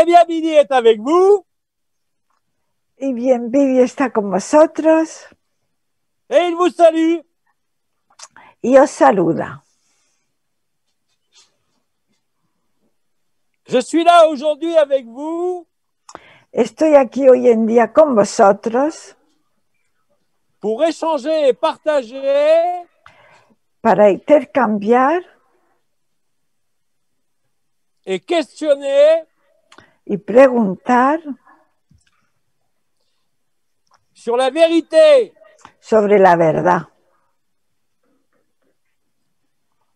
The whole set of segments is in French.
Eh bien, Billy est avec vous. Y bien, Vivi está con vosotros Et il vous salue. y os saluda. Je suis là aujourd'hui avec vous Estoy aquí hoy en día con vosotros pour échanger et partager para intercambiar et questionner y preguntar sur la vérité, sobre la verdad,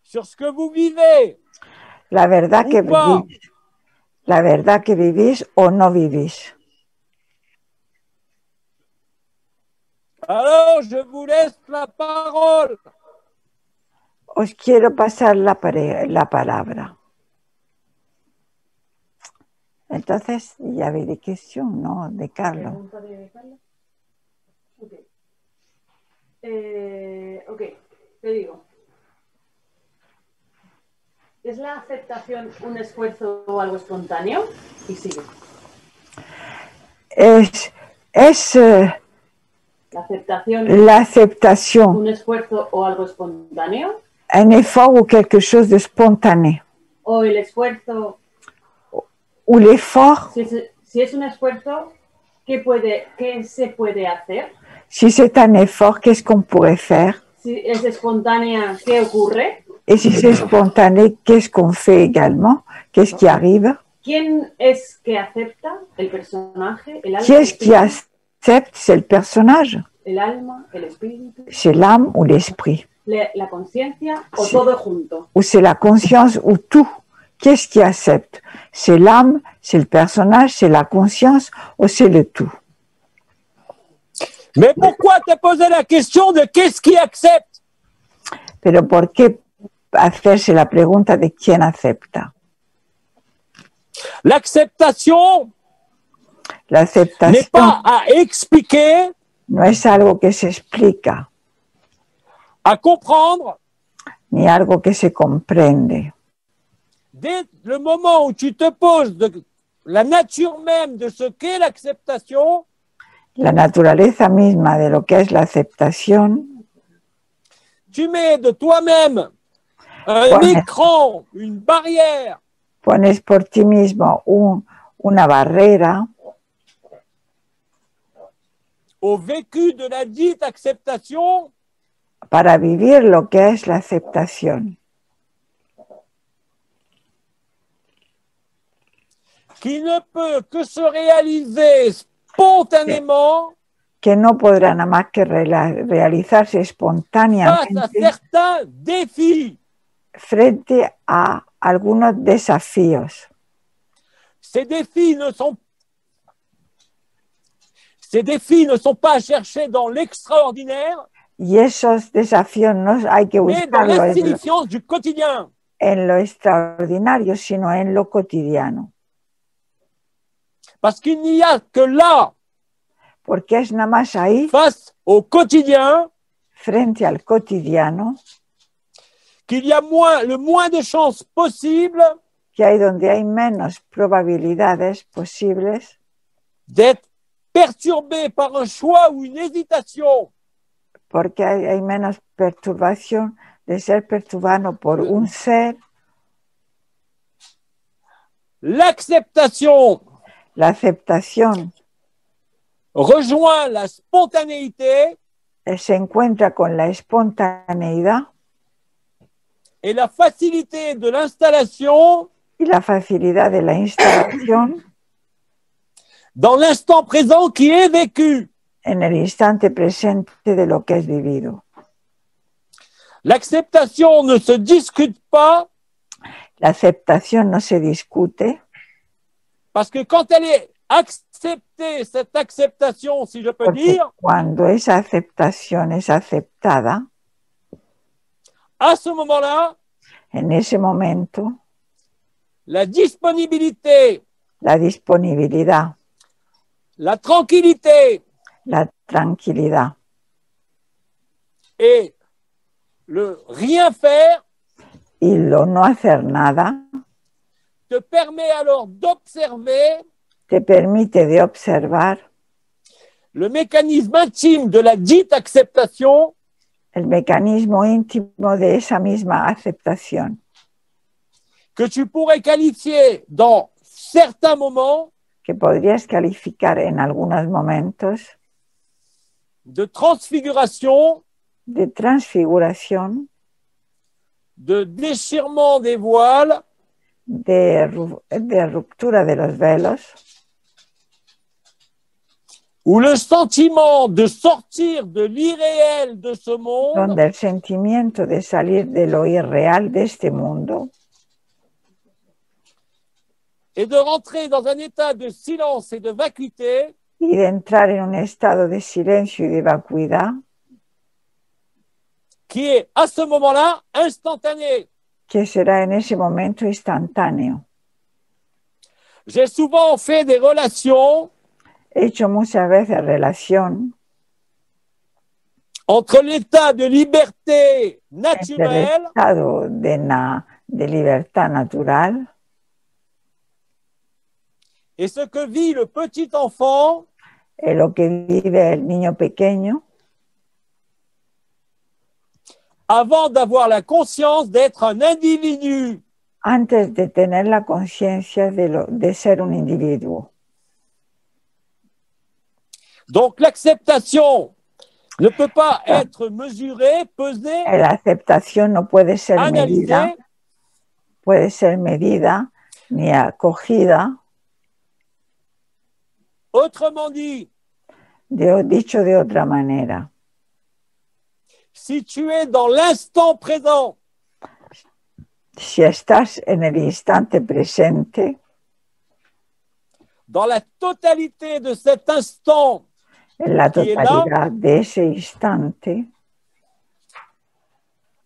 sur ce que vous vivez la verdad ou que pas. vivís, la verdad que vivís o no vivís. Alors, je vous laisse la parole. Os quiero pasar la palabra. Entonces, ya vi de cuestión, ¿no? De Carlos. ¿Pregunta de Carla? Ok. Ok, te digo. ¿Es la aceptación un esfuerzo o algo espontáneo? Y sigue. Es ¿La aceptación la aceptación, un esfuerzo o algo espontáneo? un effort ou quelque chose de spontané. ¿O el esfuerzo, Ou l'effort, si es un esfuerzo, qué se puede hacer? si c'est un effort, qu'est-ce qu'on pourrait faire? Si es espontánea, ¿qué ocurre? Et si c'est spontané, qu'est-ce qu'on fait également? Qu'est-ce qui arrive? ¿Quién es que acepta? ¿El personaje? ¿El alma? Qui est-ce qui accepte? C'est le personnage, ¿El alma? ¿El espíritu? c'est l'âme ou l'esprit, ¿La conciencia o todo junto? ou c'est la conscience ou tout. Qu'est-ce qui accepte? C'est l'âme, c'est le personnage, c'est la conscience ou c'est le tout? Mais pourquoi te poser la question de qu'est-ce qui accepte? Pero ¿por qué hacerse la pregunta de quién acepta? L'acceptation n'est L'aceptación pas à expliquer, no es algo que se explica, à comprendre. ni algo que se comprende. Dès le moment où tu te poses de la nature même de ce qu'est l'acceptation, La naturaleza misma de lo que es la aceptación, tu mets de toi-même un Pones. écran, une barrière pones por ti mismo una barrera au vécu de la dite acceptation para vivir lo que es la aceptación, qui ne peut que se réaliser spontanément que no podrá nada más que realizarse face à espontáneamente certains défis. frente a algunos desafíos. Ces défis ne sont pas cherchés dans l'extraordinaire, Y esos desafíos no hay que mais dans buscarlos l'insignifiance du quotidien. en lo extraordinario, sino en lo cotidiano. Parce qu'il n'y a que là, Porque es nada más ahí, face au quotidien, frente al cotidiano, qu'il y a le moins de chances possibles que hay donde hay menos probabilidades posibles d'être perturbé par un choix ou une hésitation. porque hay menos perturbación de ser perturbado por un ser. L'acceptation La aceptación rejoint la spontanéité se encuentra con la espontaneidad et la facilité de l'installation y la facilidad de la instalación dans l'instant présent qui est vécu. en el instante presente de lo que es vivido. L'acceptation ne se discute pas La aceptación no se discute parce que quand elle est acceptée, cette acceptation, si je peux porque dire, cuando esa aceptación es aceptada, à ce moment-là, en ese momento, la disponibilité, la disponibilidad, la tranquillité la tranquilidad et le rien faire y lo no hacer nada te permet alors d'observer te permite de observar le mécanisme intime de la dite acceptation el mecanismo íntimo de esa misma aceptación, que tu pourrais qualifier dans certains moments que podrías calificar en algunos momentos de transfiguration, de transfiguración, de déchirement des voiles, de ruptura de los velos, où le sentiment de sortir de l'irréel de ce monde donde el sentimiento de salir de lo irreal de este mundo et de rentrer dans un état de silence et de vacuité y de entrar en un estado de silencio y de vacuidad qui est à ce moment-là instantané. que será en ese momento instantáneo. J'ai souvent fait des relations He hecho muchas veces relación entre l'état de liberté entre el naturelle estado de libertad natural et ce que vit le petit enfant y lo que vive el niño pequeño avant d'avoir la conscience d'être un individu. antes de tener la conciencia de ser un individuo. Donc l'acceptation ne peut pas être mesurée, pesée, La aceptación no puede ser analysée, medida ni acogida. autrement dit, Dicho de otra manera, si tu es dans l'instant présent, si estás en el instante presente, dans la totalité de cet instant en la qui est là, totalidad de ese instante,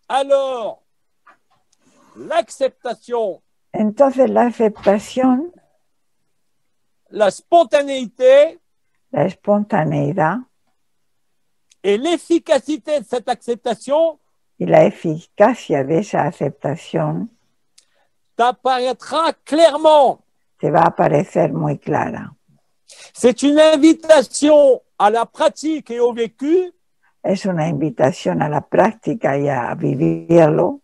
alors l'acceptation, entonces la aceptación, la spontanéité la espontaneidad et l'efficacité de cette acceptation y la eficacia de esa aceptación t'apparaîtra clairement. te va a parecer muy clara. C'est une invitation à la pratique et au vécu Es una invitación a la práctica y a vivirlo,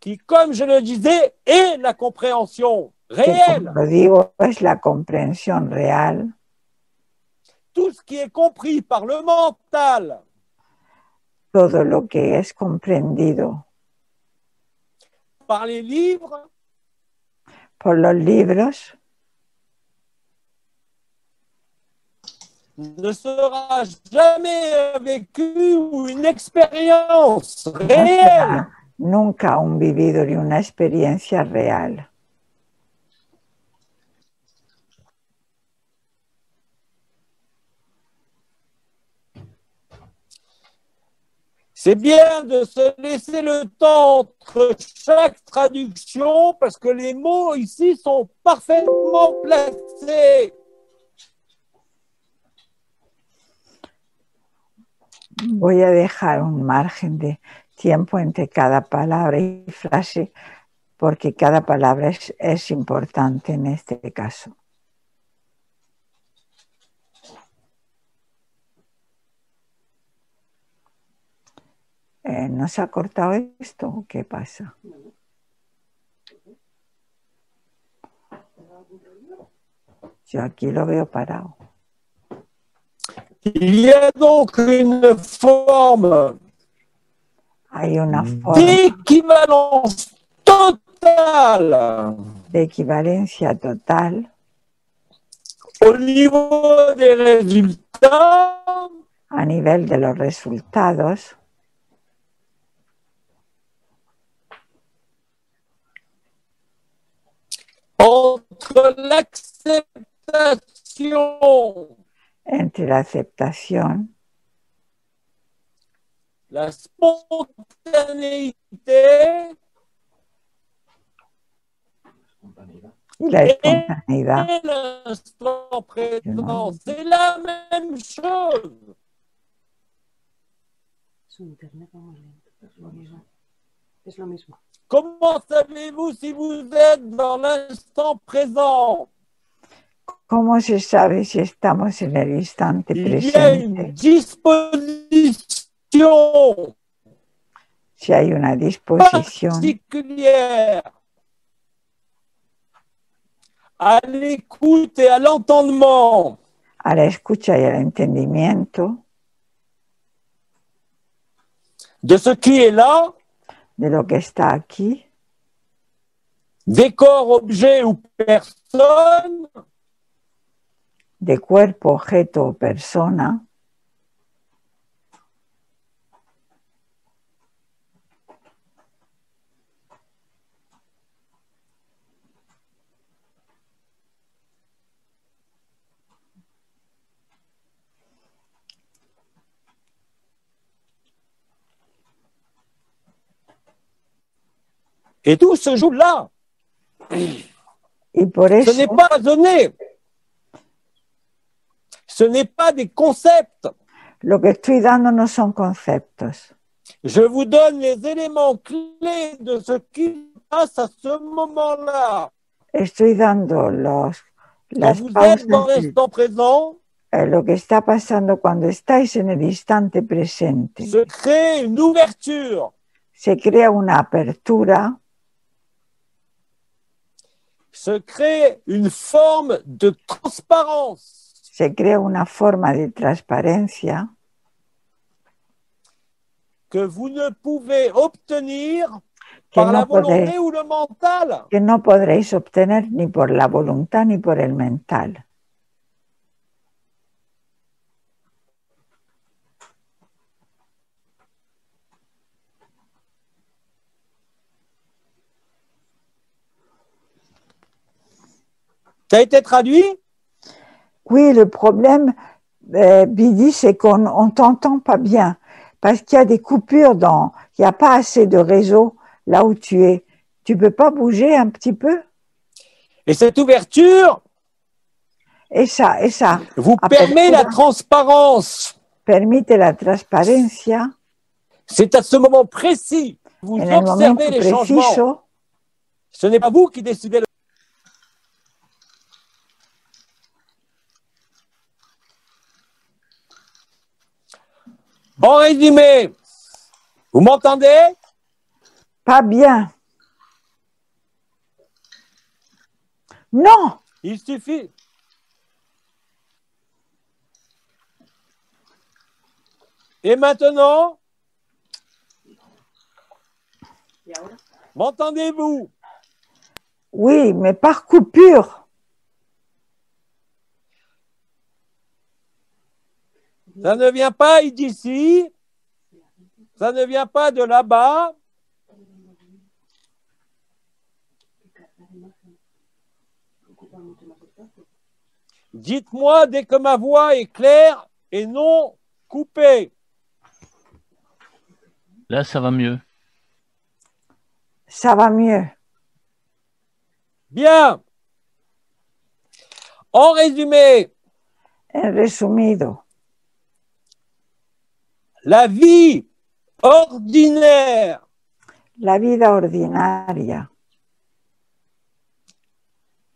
qui, comme je le disais, est la compréhension que réelle. como lo digo, es la comprensión real. Tout ce qui est compris par le mental, Todo lo que es comprendido par les livres, por los libros ne sera jamais vécu ou une expérience no réelle. será nunca un vivido ni una experiencia real. C'est bien de se laisser le temps entre chaque traduction parce que les mots ici sont parfaitement placés. Voy a dejar un margen de tiempo entre cada palabra y frase porque cada palabra es importante en este caso. ¿No se ha cortado esto o qué pasa? Yo aquí lo veo parado. Il y a donc une forme Hay una forma d'équivalence totale de equivalencia total au niveau des résultats a nivel de los resultados entre l'acceptation, entre la aceptación, la spontanéité y la et espontaneidad. l'instant présent. C'est la même chose. Su internet va muy lento. Es lo mismo. Comment savez-vous si vous êtes dans l'instant présent? ¿Cómo se sabe si estamos en el instante Il y a une presente? disposition Si hay una disposición particulière à l'écoute et à l'entendement a la escucha y al entendimiento de ce qui est là, de lo que está aquí, décor, objet ou personne, de cuerpo, objeto o persona, et tout se joue là. y por Ce n'est eso pas raisonné. Ce n'est pas des concepts. lo que estoy dando no son conceptos. Je vous donne les éléments clés de ce qui se passe à ce moment-là. Estoy dando Quand las vous pausas êtes dans de l'instant présent, lo que está pasando cuando estáis en el instante presente. se crée une ouverture, Se crea una apertura, se crée une forme de transparence se crea una forma de transparencia que vous ne pouvez obtenir que par la no, podéis, volonté ou le mental. que no podréis obtener ni por la voluntad ni por el mental. Ça a été traduit? Oui, le problème, Bidi, c'est qu'on ne t'entend pas bien parce qu'il y a des coupures il n'y a pas assez de réseau là où tu es. Tu peux pas bouger un petit peu? Et cette ouverture Esa vous permet la transparence. permite la transparencia C'est à ce moment précis que vous en el momento observez les changements. preciso. Ce n'est pas vous qui décidez. En résumé, vous m'entendez? Pas bien. Non, Il suffit. Et maintenant, m'entendez-vous? oui, mais par coupure. Ça ne vient pas d'ici, ça ne vient pas de là-bas. Dites-moi dès que ma voix est claire et non coupée. Là, ça va mieux. Ça va mieux. Bien. En résumé, En resumido, la vie ordinaire la vida ordinaria,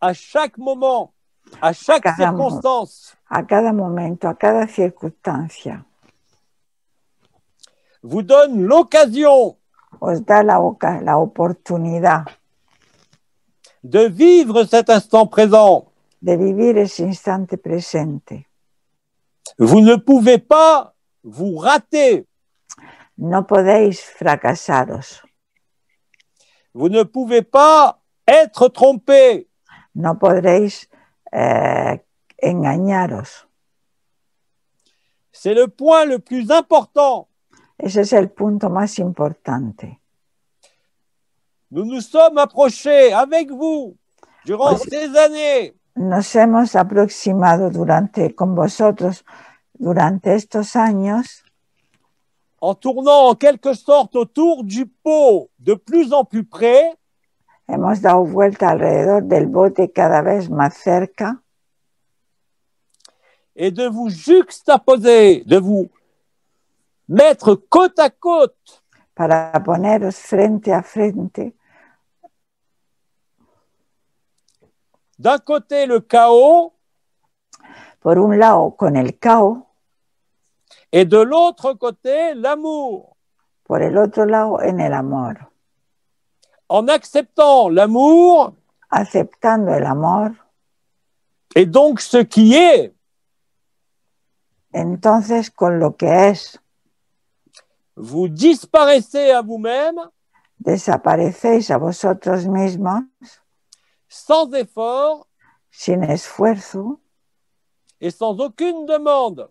à chaque moment, à chaque circonstance, a cada momento, a cada circunstancia, vous donne l'occasion os da la oportunidad de vivre cet instant présent. de vivir ese instante presente. Vous ne pouvez pas vous rater. No podéis fracasaros, Vous ne pouvez pas être trompé. no podréis engañaros. C'est le point le plus important. Ese es el punto más importante. Nous nous sommes approchés avec vous durant Oui. ces années Nos hemos aproximado con vosotros durante estos años, en tournant en quelque sorte autour du pot de plus en plus près hemos dado vuelta alrededor del bote cada vez más cerca et de vous juxtaposer, de vous mettre côte à côte para poneros frente a frente d'un côté le chaos Por un lado con el caos, et de l'autre côté l'amour. por el otro lado en el amor. En acceptant l'amour Aceptando el amor, et donc ce qui est, entonces con lo que es, vous disparaissez à vous-même desaparecéis a vosotros mismos sans effort sin esfuerzo et sans aucune demande.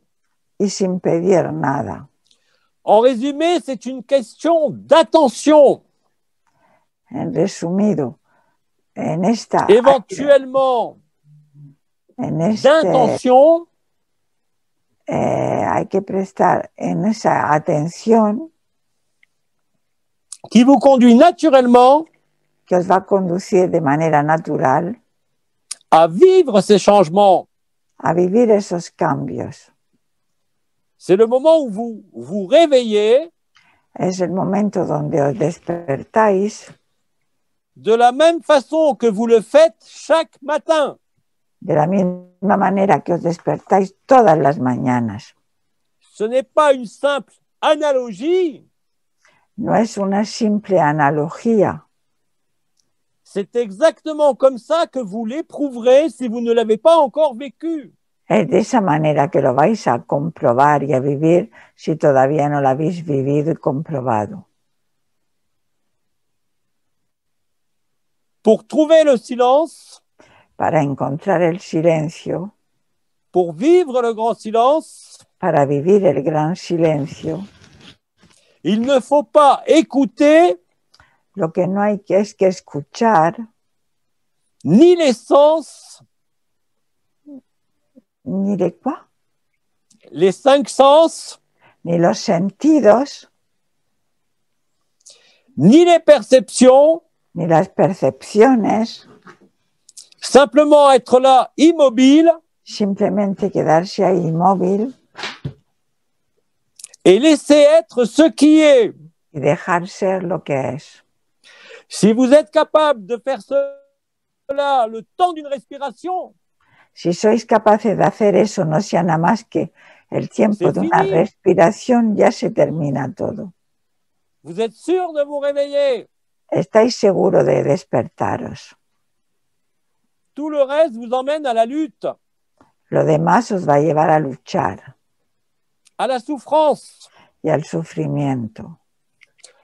y sin pedir nada. En résumé, c'est une question d'attention. En resumido, en esta, Éventuellement en este, d'intention hay que prestar en esa atención qui vous conduit naturellement que os va a conducir de manera natural à vivre ces changements. a vivir esos cambios. C'est le moment où vous vous réveillez Es el momento donde os despertáis de la même façon que vous le faites chaque matin. de la misma manera que os despertáis todas las mañanas. Ce n'est pas une simple analogie, No es una simple analogía, c'est exactement comme ça que vous l'éprouverez si vous ne l'avez pas encore vécu. es de esa manera que lo vais a comprobar y a vivir si todavía no lo habéis vivido y comprobado. Pour trouver le silence, Para encontrar el silencio, pour vivre le grand silence, para vivir el gran silencio, il ne faut pas écouter lo que no hay que es que escuchar ni les sens, ni de quoi, les 5 sens, ni los sentidos, ni les perceptions, ni las percepciones, simplement être là immobile simplemente quedarse ahí inmóvil et laisser être ce qui est. y dejar ser lo que es. Si vous êtes capable de faire cela le temps d'une respiration, Si sois capaces de hacer eso, no sea nada más que el tiempo C'est de una fini. respiración, ya se termina todo. vous êtes sûr de vous réveiller. Estáis seguros de despertaros. Tout le reste vous emmène à la lutte, Lo demás os va a llevar a luchar à la souffrance, y al sufrimiento,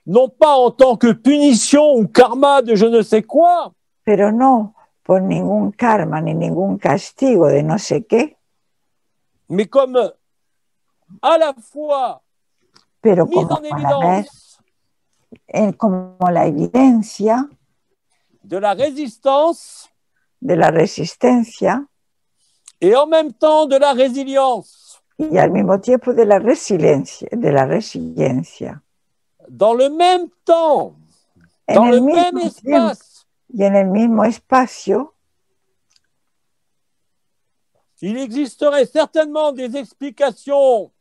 non pas en tant que punition ou karma de je ne sais quoi, pero no por ningún karma ni ningún castigo de no sé qué, mais comme à la fois pero mise como, en évidence como la evidencia de la résistance de la resistencia et en même temps de la résilience. y al mismo tiempo de la resiliencia. Dans le même temps, En dans el le mismo même tiempo espace, y en el mismo espacio il existerait certainement des explications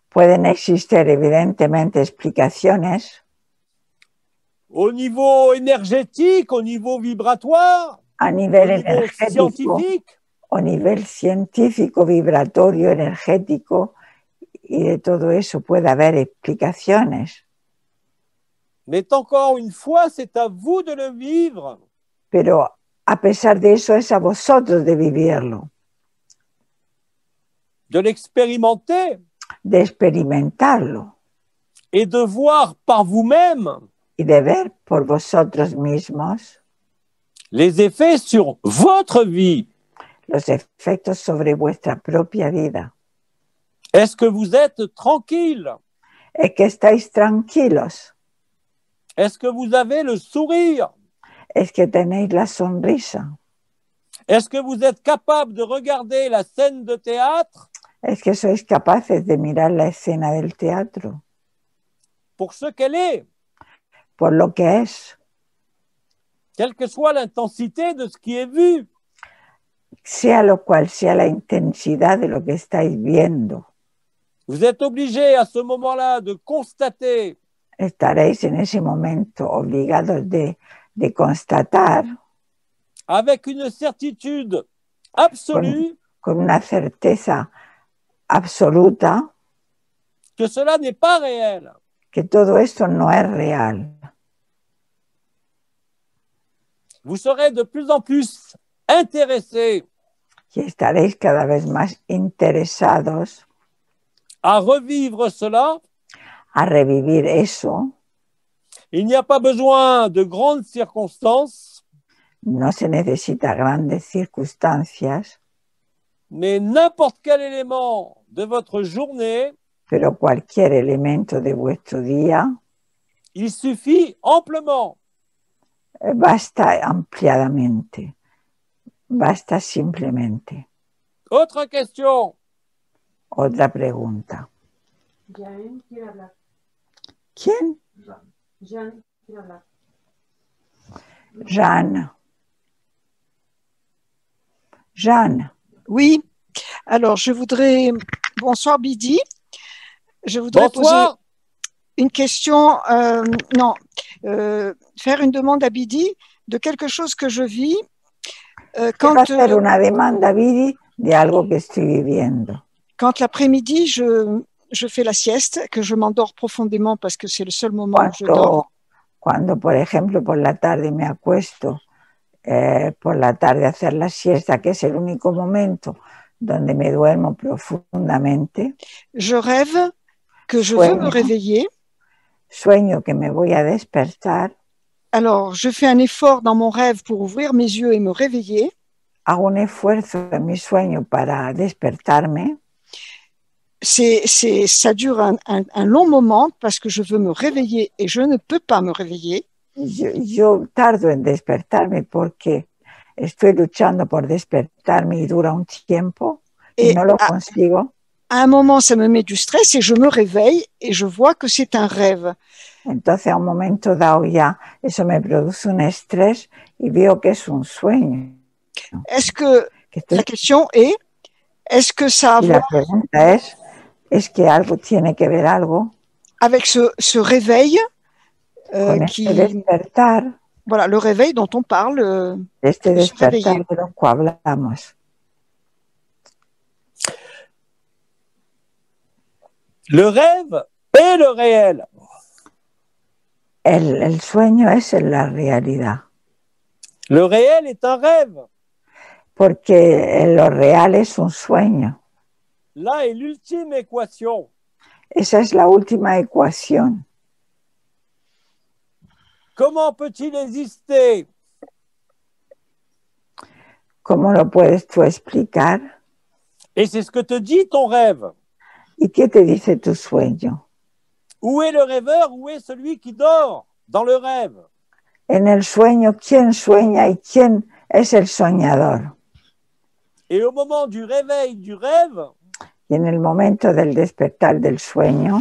pueden existir evidentemente explicaciones au niveau énergétique, au niveau vibratoire, a au nivel niveau energético, scientifique, o nivel científico, vibratorio, energético, y de todo eso puede haber explicaciones. mais encore une fois, c'est à vous de le vivre. Pero a pesar de eso es a vosotros de vivirlo, De l'expérimenter de experimentarlo et de voir par vous-même y de ver por vosotros mismos les effets sur votre vie. los efectos sobre vuestra propia vida. Est-ce que vous êtes tranquille? Es que estáis tranquilos, Est-ce que vous avez le sourire? es que tenéis la sonrisa, Est-ce que vous êtes capable de regarder la scène de théâtre es que sois capaces de mirar la escena del teatro pour ce qu'elle est, por lo que es, quelle que soit l'intensité de ce qui est vu? sea lo cual sea la intensidad de lo que estáis viendo. Vous êtes obligé à ce moment-là de constater Estaréis en ese momento obligados de constatar avec une certitude absolue con una certeza absoluta que cela n'est pas réel. que todo esto no es real. Vous serez de plus en plus intéressés Y estaréis cada vez más interesados à revivre cela. a revivir eso. Il n'y a pas besoin de grandes circonstances, No se necesita grandes circunstancias, mais n'importe quel élément de votre journée, pero cualquier elemento de vuestro día il suffit amplement basta ampliadamente, basta simplemente. Autre question. Otra pregunta. Jeanne quiere hablar. ¿Quién? Jeanne quiere hablar. Jeanne. Jeanne. Oui, alors je voudrais, bonsoir Bidi, je voudrais poser Bonsoir. une question, faire une demande à Bidi de quelque chose que je vis Quiero hacer una demanda, Viri, de algo que estoy viviendo. quand l'après-midi je fais la sieste, que je m'endors profondément parce que c'est le seul moment où je dors. Cuando, por ejemplo, por la tarde me acuesto, por la tarde a hacer la siesta, que es el único momento donde me duermo profundamente. Je rêve que je veux me réveiller. Sueño que me voy a despertar. Alors, je fais un effort dans mon rêve pour ouvrir mes yeux et me réveiller. Hago un esfuerzo en mi sueño para despertarme. Ça dure un long moment parce que je veux me réveiller et je ne peux pas me réveiller. Yo tardo en despertarme porque estoy luchando por despertarme y dura un tiempo y no lo consigo. À un moment, ça me met du stress et je me réveille et je vois que c'est un rêve. Entonces, a un momento dado ya, eso me produce un estrés y veo que es un sueño. Est-ce que la question est, est-ce que ça a y la pregunta es que algo tiene que ver algo avec ce réveil con qui, este despertar, voilà, le réveil dont on parle, este de se despertar réveiller. de lo que hablamos. Le rêve est le réel. El sueño es la realidad. Le réel est un rêve. Porque lo real es un sueño. Là est l'ultime équation. Esa es la última ecuación. Comment peut-il exister? ¿Cómo lo puedes tú explicar? Et c'est ce que te dit ton rêve. ¿Y qué te dice tu sueño? Où est le rêveur? Où est celui qui dort dans le rêve? En el sueño, ¿quién sueña y quién es el soñador? Et au moment du réveil du rêve, y en el momento del despertar del sueño,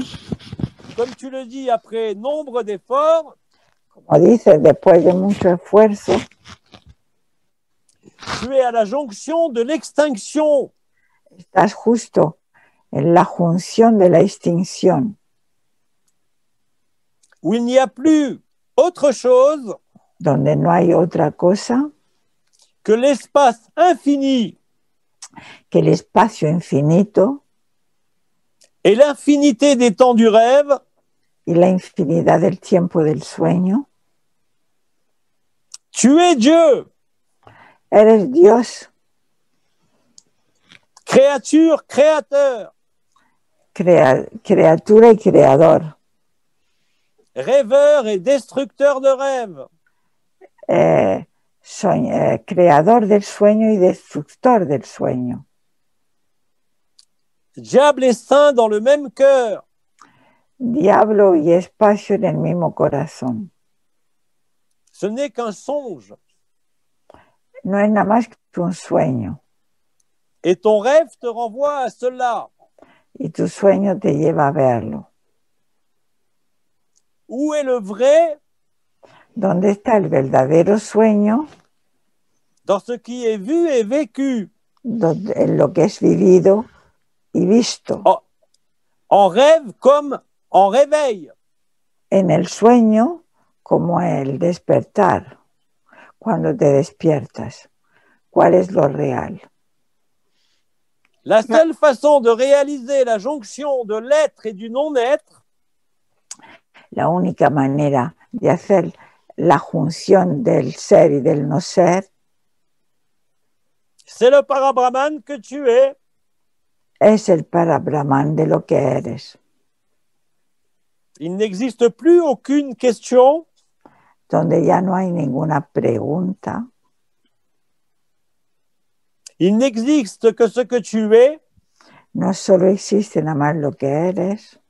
comme tu le dis, après nombre d'efforts, como dices, después de mucho esfuerzo, tu es à la jonction de l'extinction. Estás justo en la junción de la extinción, où il n'y a plus autre chose donde no hay otra cosa que l'espace infini que el espacio infinito et l'infinité des temps du rêve, y la infinidad del tiempo del sueño. Tu es Dieu. Eres Dios. Créature, créateur. Criatura y creador. Rêveur et destructeur de rêves. Creador del sueño y destructor del sueño. Diable et saint dans le même cœur. Diablo y espacio en el mismo corazón. Ce n'est qu'un songe. No es nada más que un sueño. Et ton rêve te renvoie à cela. Y tu sueño te lleva a verlo. Où est le vrai? ¿Dónde está el verdadero sueño? Dans ce qui est vu et vécu. En lo que es vivido y visto. En rêve comme en réveil. En el sueño como el despertar. cuando te despiertas? ¿Cuál es lo real? La seule façon de réaliser la jonction de l'être et du non-être, La única manera de hacer la junción del ser y del no ser c'est le parabrahman que tu es. es el parabrahman de lo que eres, Il n'existe plus aucune question, donde ya no hay ninguna pregunta, il n'existe que ce que tu es, no solo existe nada más lo que eres,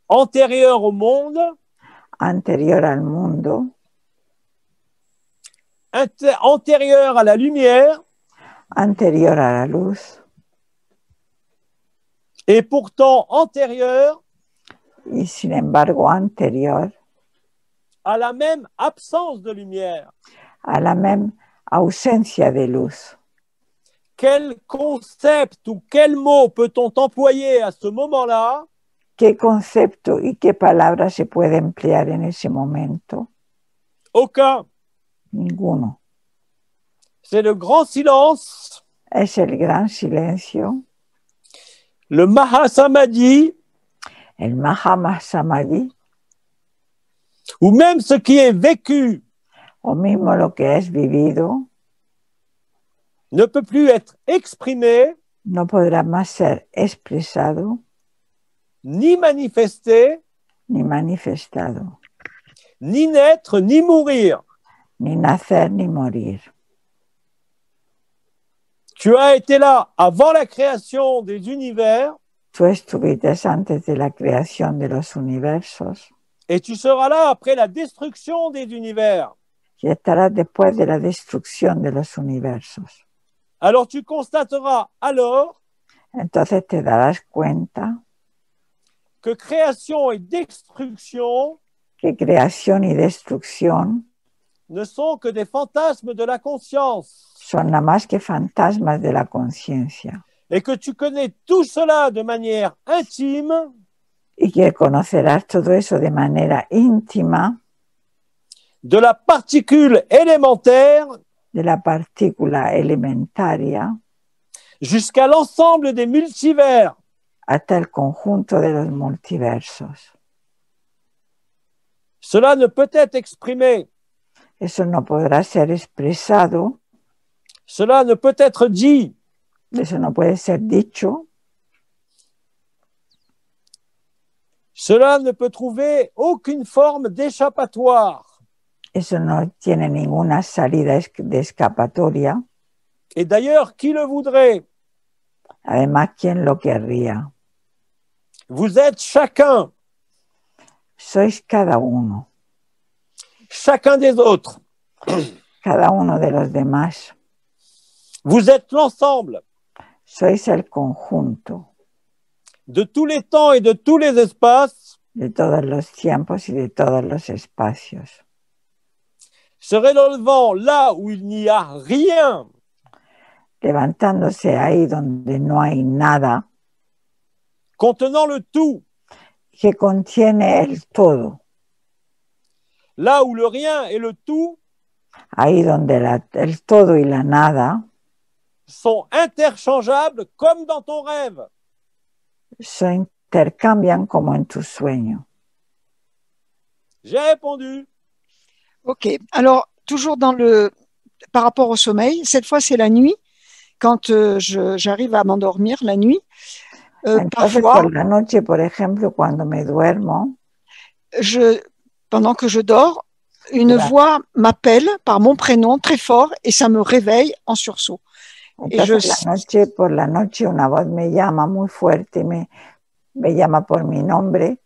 antérieur au monde, anterior al mundo, antérieur à la lumière, anterior a la luz, et pourtant antérieur y sin embargo anterior à la même absence de lumière. a la même ausencia de luz. Quel concept ou quel mot peut-on employer à ce moment-là ¿Qué concepto y qué palabra se puede emplear en ese momento? Aucun. Ninguno. C'est le grand silence, Es el gran silencio, le Mahasamadhi, el Mahasamadhi, ou même ce qui est vécu o mismo lo que es vivido, ne peut plus être exprimé, no podrá más ser expresado ni manifesté, ni manifestado, ni naître, ni mourir. ni nacer ni morir. Tu as été là avant la création des univers Tú estuviste antes de la creación de los universos et tu seras là après la destruction des univers. y estarás después de la destrucción de los universos. Alors tu constateras alors Entonces te darás cuenta que création et destruction que creación y destrucción ne sont que des fantasmes de la conscience son nada más que fantasmas de la conciencia et que tu connais tout cela de manière intime y que conocerás todo eso de manera íntima de la particule élémentaire de la partícula elementaria jusqu'à l'ensemble des multivers. hasta el conjunto de los multiversos. Cela ne peut être exprimé, Eso no podrá ser expresado, cela ne peut être dit, eso no puede ser dicho, cela ne peut trouver aucune forme d'échappatoire. eso no tiene ninguna salida de escapatoria. Et d'ailleurs, qui le voudrait? Además, ¿quién lo querría? Vous êtes chacun, Sois cada uno, chacun des autres. cada uno de los demás. Vous êtes l'ensemble Sois el conjunto de tous les temps et de tous les espaces, de todos los tiempos y de todos los espacios, se relevant là où il n'y a rien, levantándose ahí donde no hay nada, contenant le tout, que contiene el todo, là où le rien et le tout ahí donde el todo y la nada sont interchangeables comme dans ton rêve. se intercambian como en tu sueño. J'ai répondu. Ok. Alors, toujours par rapport au sommeil, cette fois, c'est la nuit. Quand j'arrive à m'endormir la nuit, Entonces, parfois, por la noche, por ejemplo, cuando me duermo, pendant que je dors, une Voilà. voix m'appelle par mon prénom très fort et ça me réveille en sursaut. entonces por la noche una voz me llama muy fuerte, me llama por mi nombre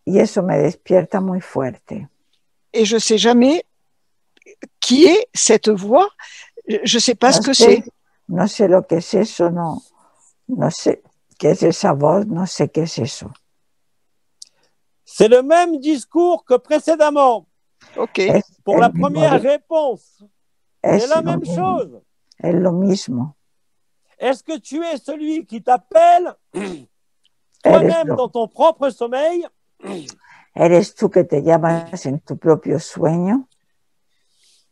y eso me despierta muy fuerte. Et je sais jamais qui est cette voix. Je sais pas ce que c'est. No sé lo que es eso, no sé qué es esa voz, no sé qué es eso. C'est le même discours que précédemment. Ok. Pour la première réponse, c'est la même mismo, chose. Es lo mismo. Est-ce que tu es celui qui t'appelle toi-même dans ton propre sommeil? ¿Eres tú que te llamas en tu propio sueño?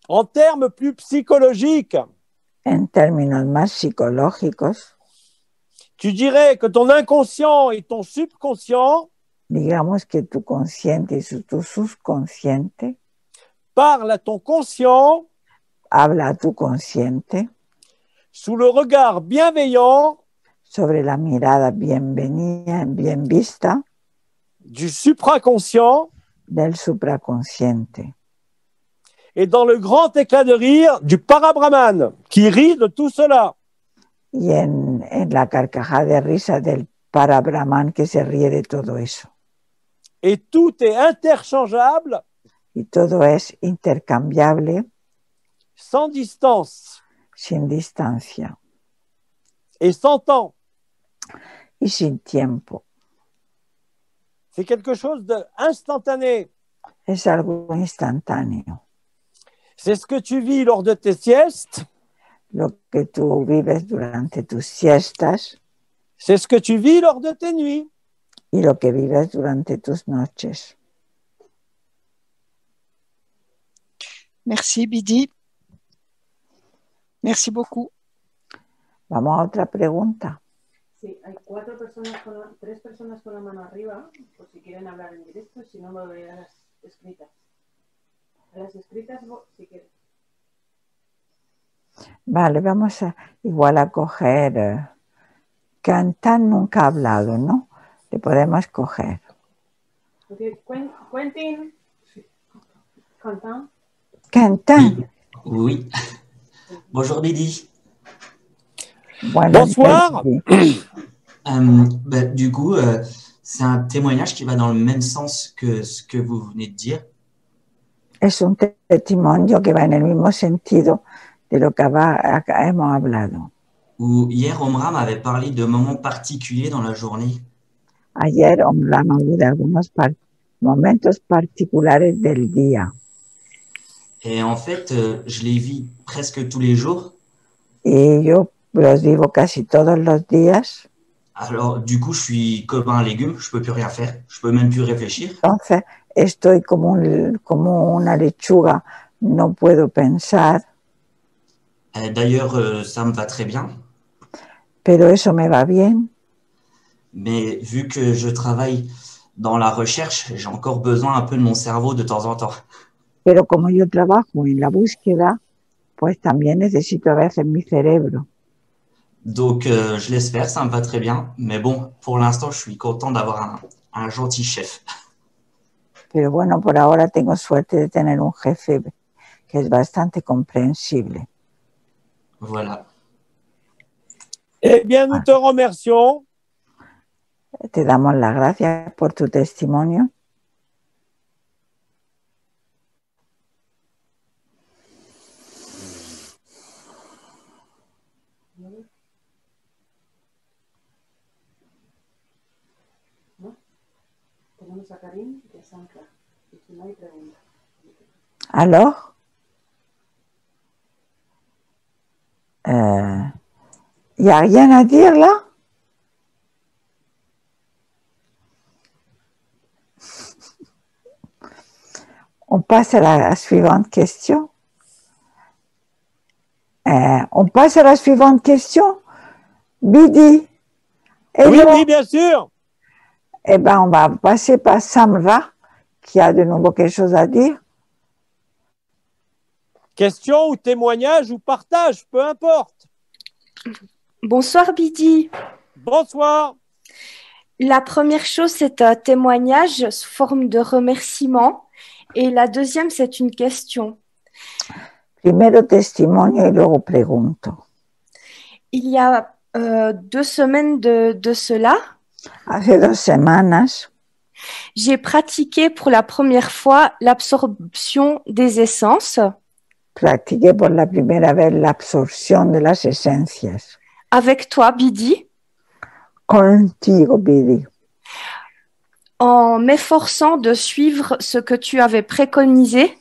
En termes plus psychologiques, En términos más psicológicos, tu dirais que ton inconscient et ton subconscient digamos que tu consciente y tu subconsciente parlent à ton conscient habla a tu consciente sous le regard bienveillant sobre la mirada bien vista du supraconscient del supraconsciente et dans le grand éclat de rire du parabrahman qui rit de tout cela. y en la carcajada de risa del Parabrahman que se ríe de todo eso. Et tout est interchangeable, Y todo es intercambiable sans distance sin distancia et sans temps. y sin tiempo. C'est quelque chose d'instantané. Es algo instantáneo. C'est ce que tu vis lors de tes siestes, Lo que tú vives durante tus siestas c'est ce que tu vis lors de tes nuits. y lo que vives durante tus noches. Merci, Bidi. Merci beaucoup. Vamos a otra pregunta. Sí, hay tres personas con la mano arriba, por si quieren hablar en directo, si no, me voy a las escritas. A las escritas, si quieren. Vale, vamos a igual a coger. Cantan nunca ha hablado, ¿no? Le podemos coger. Okay. Quentin. Quentin. Cantan. Oui. Bonjour Bidi. Bueno, Bonsoir. Du coup, c'est un témoignage qui va dans le même sens que ce que vous venez de dire. Es un testimonio que va en el mismo sentido de lo que hemos hablado. Où hier, Omra m'avait parlé de moments particuliers dans la journée. Ayer hablamos de algunos momentos particulares del día. Et en fait, je les vis presque tous les jours. Y yo los vivo casi todos los días. Alors, du coup, je suis comme un légume, je peux plus rien faire, je peux même plus réfléchir. Entonces, estoy como una lechuga, no puedo pensar. D'ailleurs, ça me va très bien. Pero eso me va bien. Mais vu que je travaille dans la recherche, j'ai encore besoin un peu de mon cerveau de temps en temps. Pero como yo trabajo en la búsqueda, pues también necesito a veces mi cerebro. Donc, je laisse faire, ça me va très bien. Mais bon, pour l'instant, je suis content d'avoir un gentil chef. Pero bueno, por ahora tengo suerte de tener un jefe que es bastante comprensible. Voilà. Eh bien, nous te remercions. Te damos las gracias por tu testimonio. Tenemos a Karim de Sanca. Y si no hay pregunta. Alors, il n'y a rien à dire là? On passe à la suivante question. On passe à la suivante question. Bidi. Oui, bien sûr. Eh bien, on va passer par Samra, qui a de nouveau quelque chose à dire. Question ou témoignage ou partage, peu importe. Bonsoir Bidi. Bonsoir. La première chose, c'est un témoignage sous forme de remerciement. Et la deuxième, c'est une question. Primero testimonio y luego pregunto. Il y a 2 semaines de cela, Hace 2 semanas j'ai pratiqué pour la première fois l'absorption des essences practiqué por la primera vez la absorción de las esencias. avec toi, Bidi, Contigo, Bidi. en m'efforçant de suivre ce que tu avais préconisé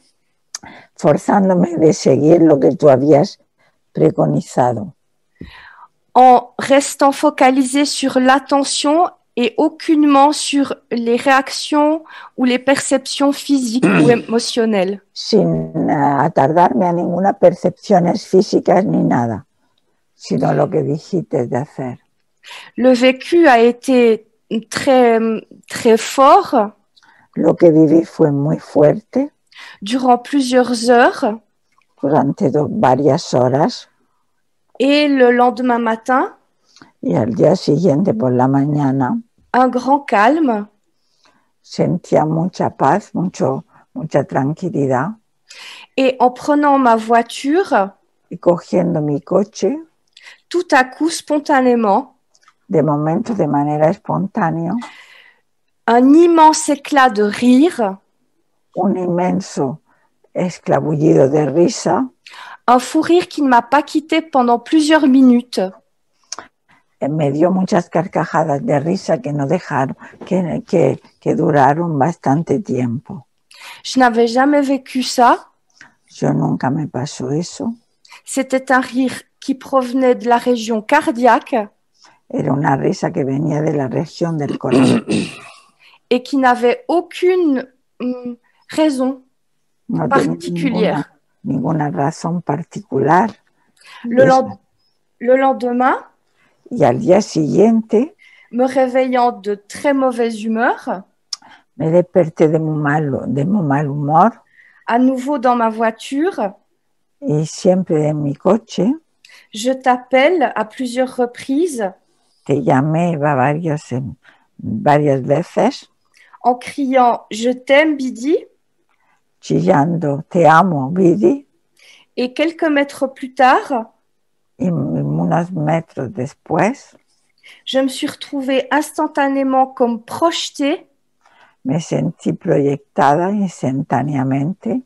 Forzándome de seguir lo que tú habías preconizado, en restant focalisé sur l'attention et aucunement sur les réactions ou les perceptions physiques ou émotionnelles. sin atardarme a ninguna percepciones físicas ni nada, sino lo que dijiste de hacer. Le vécu a été très, très fort Lo que viví fue muy fuerte durant plusieurs heures durante varias horas et le lendemain matin, y al día siguiente por la mañana un grand calme. sentía mucha paz, mucha tranquilidad Et en prenant ma voiture, y cogiendo mi coche, tout à coup, spontanément, de momento de manera espontánea, un immense éclat de rire, un inmenso esclavullido de risa, un fou rire qui ne m'a pas quitté pendant plusieurs minutes. me dio muchas carcajadas de risa que no dejaron, que duraron bastante tiempo. Je n'avais jamais vécu ça. Yo nunca me pasó eso. C'était un rire qui provenait de la région cardiaque Era una risa que venía de la región del corazón. et qui n'avait aucune raison No tenía particulière. ninguna razón particular. Le lendemain, Y al día siguiente me réveillant de très mauvaise humeur, me desperté de muy mal humor à nouveau dans ma voiture, y siempre en mi coche. je t'appelle à plusieurs reprises Te llamé varias veces en criant « Je t'aime, Bidi » chillando te amo, Vidi, et quelques mètres plus tard, y unos metros después je me suis retrouvée instantanément comme projetée me sentí proyectada instantáneamente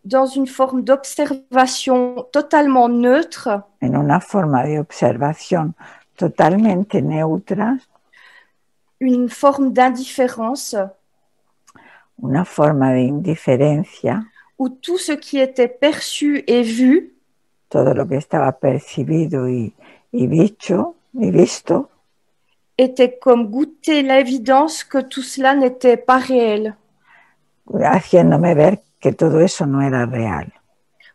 dans une forme d'observation totalement neutre, en una forma de observación totalmente neutra, une forme d'indifférence una forma de indiferencia, où tout ce qui était perçu et vu todo lo que estaba percibido y visto, était comme goûter l'évidence que tout cela n'était pas réel. haciéndome ver que todo eso no era real.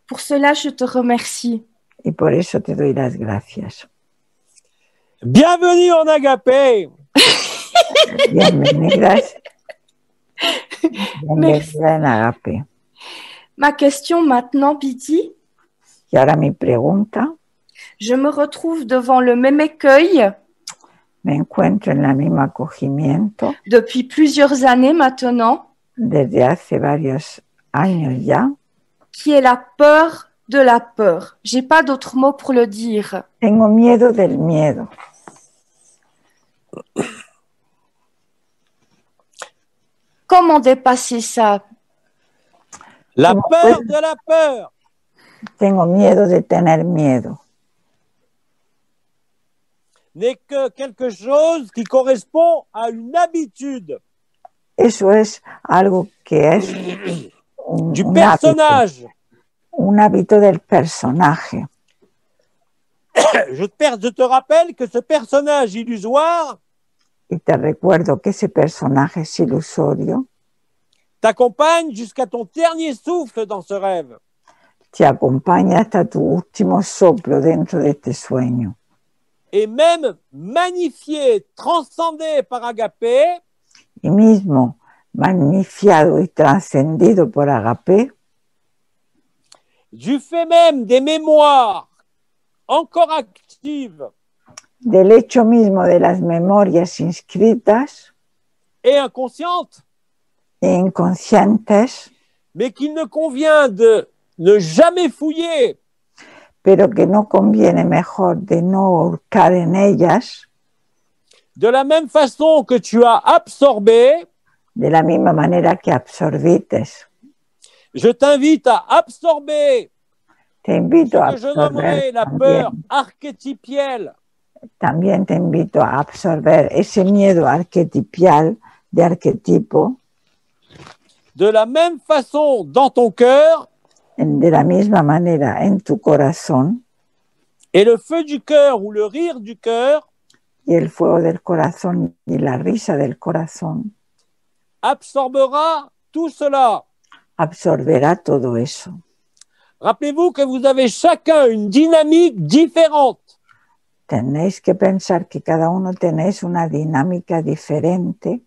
Pour cela, je te remercie. Y por eso te doy las gracias. Bienvenue en Agapé. Bienvenidas. Bienvenida en Agape. Ma question maintenant, Bidi, Y ahora mi pregunta, je me retrouve devant le même écueil me encuentro en el mismo acogimiento depuis plusieurs années maintenant, desde hace varios años ya. qui est la peur de la peur. J'ai pas d'autre mot pour le dire. Tengo miedo del miedo. Comment dépasser ça? La peur de la peur. Tengo miedo de tener miedo. N'est que quelque chose qui correspond à une habitude Eso es algo que es du un personnage. un hábito del personaje. Je te rappelle que ce personnage illusoire Y te recuerdo que ese personaje es ilusorio, t'accompagne jusqu'à ton dernier souffle dans ce rêve. te acompaña hasta tu último soplo dentro de este sueño. Et même magnifié, transcendé par Agapé, Y mismo, magnificado y trascendido por Agape, du fait même des mémoires encore actives del hecho mismo de las memorias inscritas et inconscientes, e inconscientes, mais qu'il ne convient de ne jamais fouiller, pero que no conviene mejor de no hurgar en ellas, de la même façon que tu as absorbé, de la misma manera que absorbites. je t'invite à absorber Te invito a ce que je nommerai absorber la peur archétypielle, también te invito a absorber ese miedo arquetipial de arquetipo, de la même façon dans ton cœur, de la misma manera en tu corazón, et le feu du cœur ou le rire du cœur y el fuego del corazón y la risa del corazón absorbera tout cela. absorberá todo eso. Rappelez-vous que vous avez chacun une dynamique différente. Tenéis que pensar que cada uno tenéis una dinámica diferente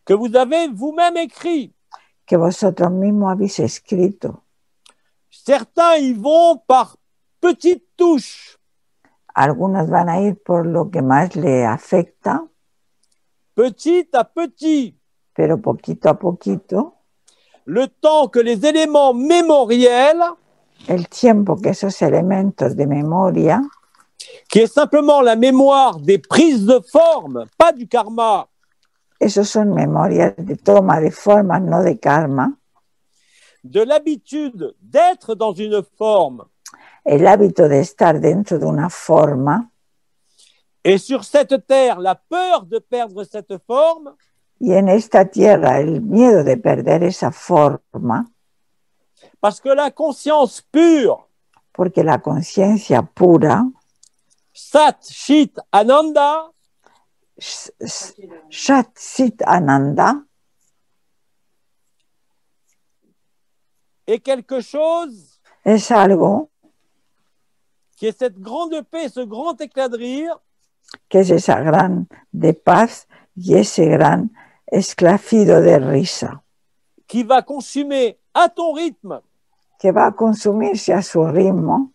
Que vous avez vous-même écrit. que vosotros mismos habéis escrito. Certains y vont par petites touches, Algunos van a ir por lo que más le afecta, petit à petit, pero poquito a poquito, le temps que les éléments mémoriels, el tiempo que esos elementos de memoria, qui est simplement la mémoire des prises de forme, pas du karma, esos son memorias de toma de forma, no de karma, de l'habitude d'être dans une forme, el hábito de estar dentro de una forma, et sur cette terre, la peur de perdre cette forme, y en esta tierra el miedo de perder esa forma, parce que la conscience pure, porque la conciencia pura, Sat, Chit, Ananda, Shat Sit Ananda, est quelque chose es algo qui est cette grande paix, ce grand éclat de rire, que es esa gran de paz y ese gran esclafido de risa, qui va consumer à ton rythme, que va a consumirse a su ritmo,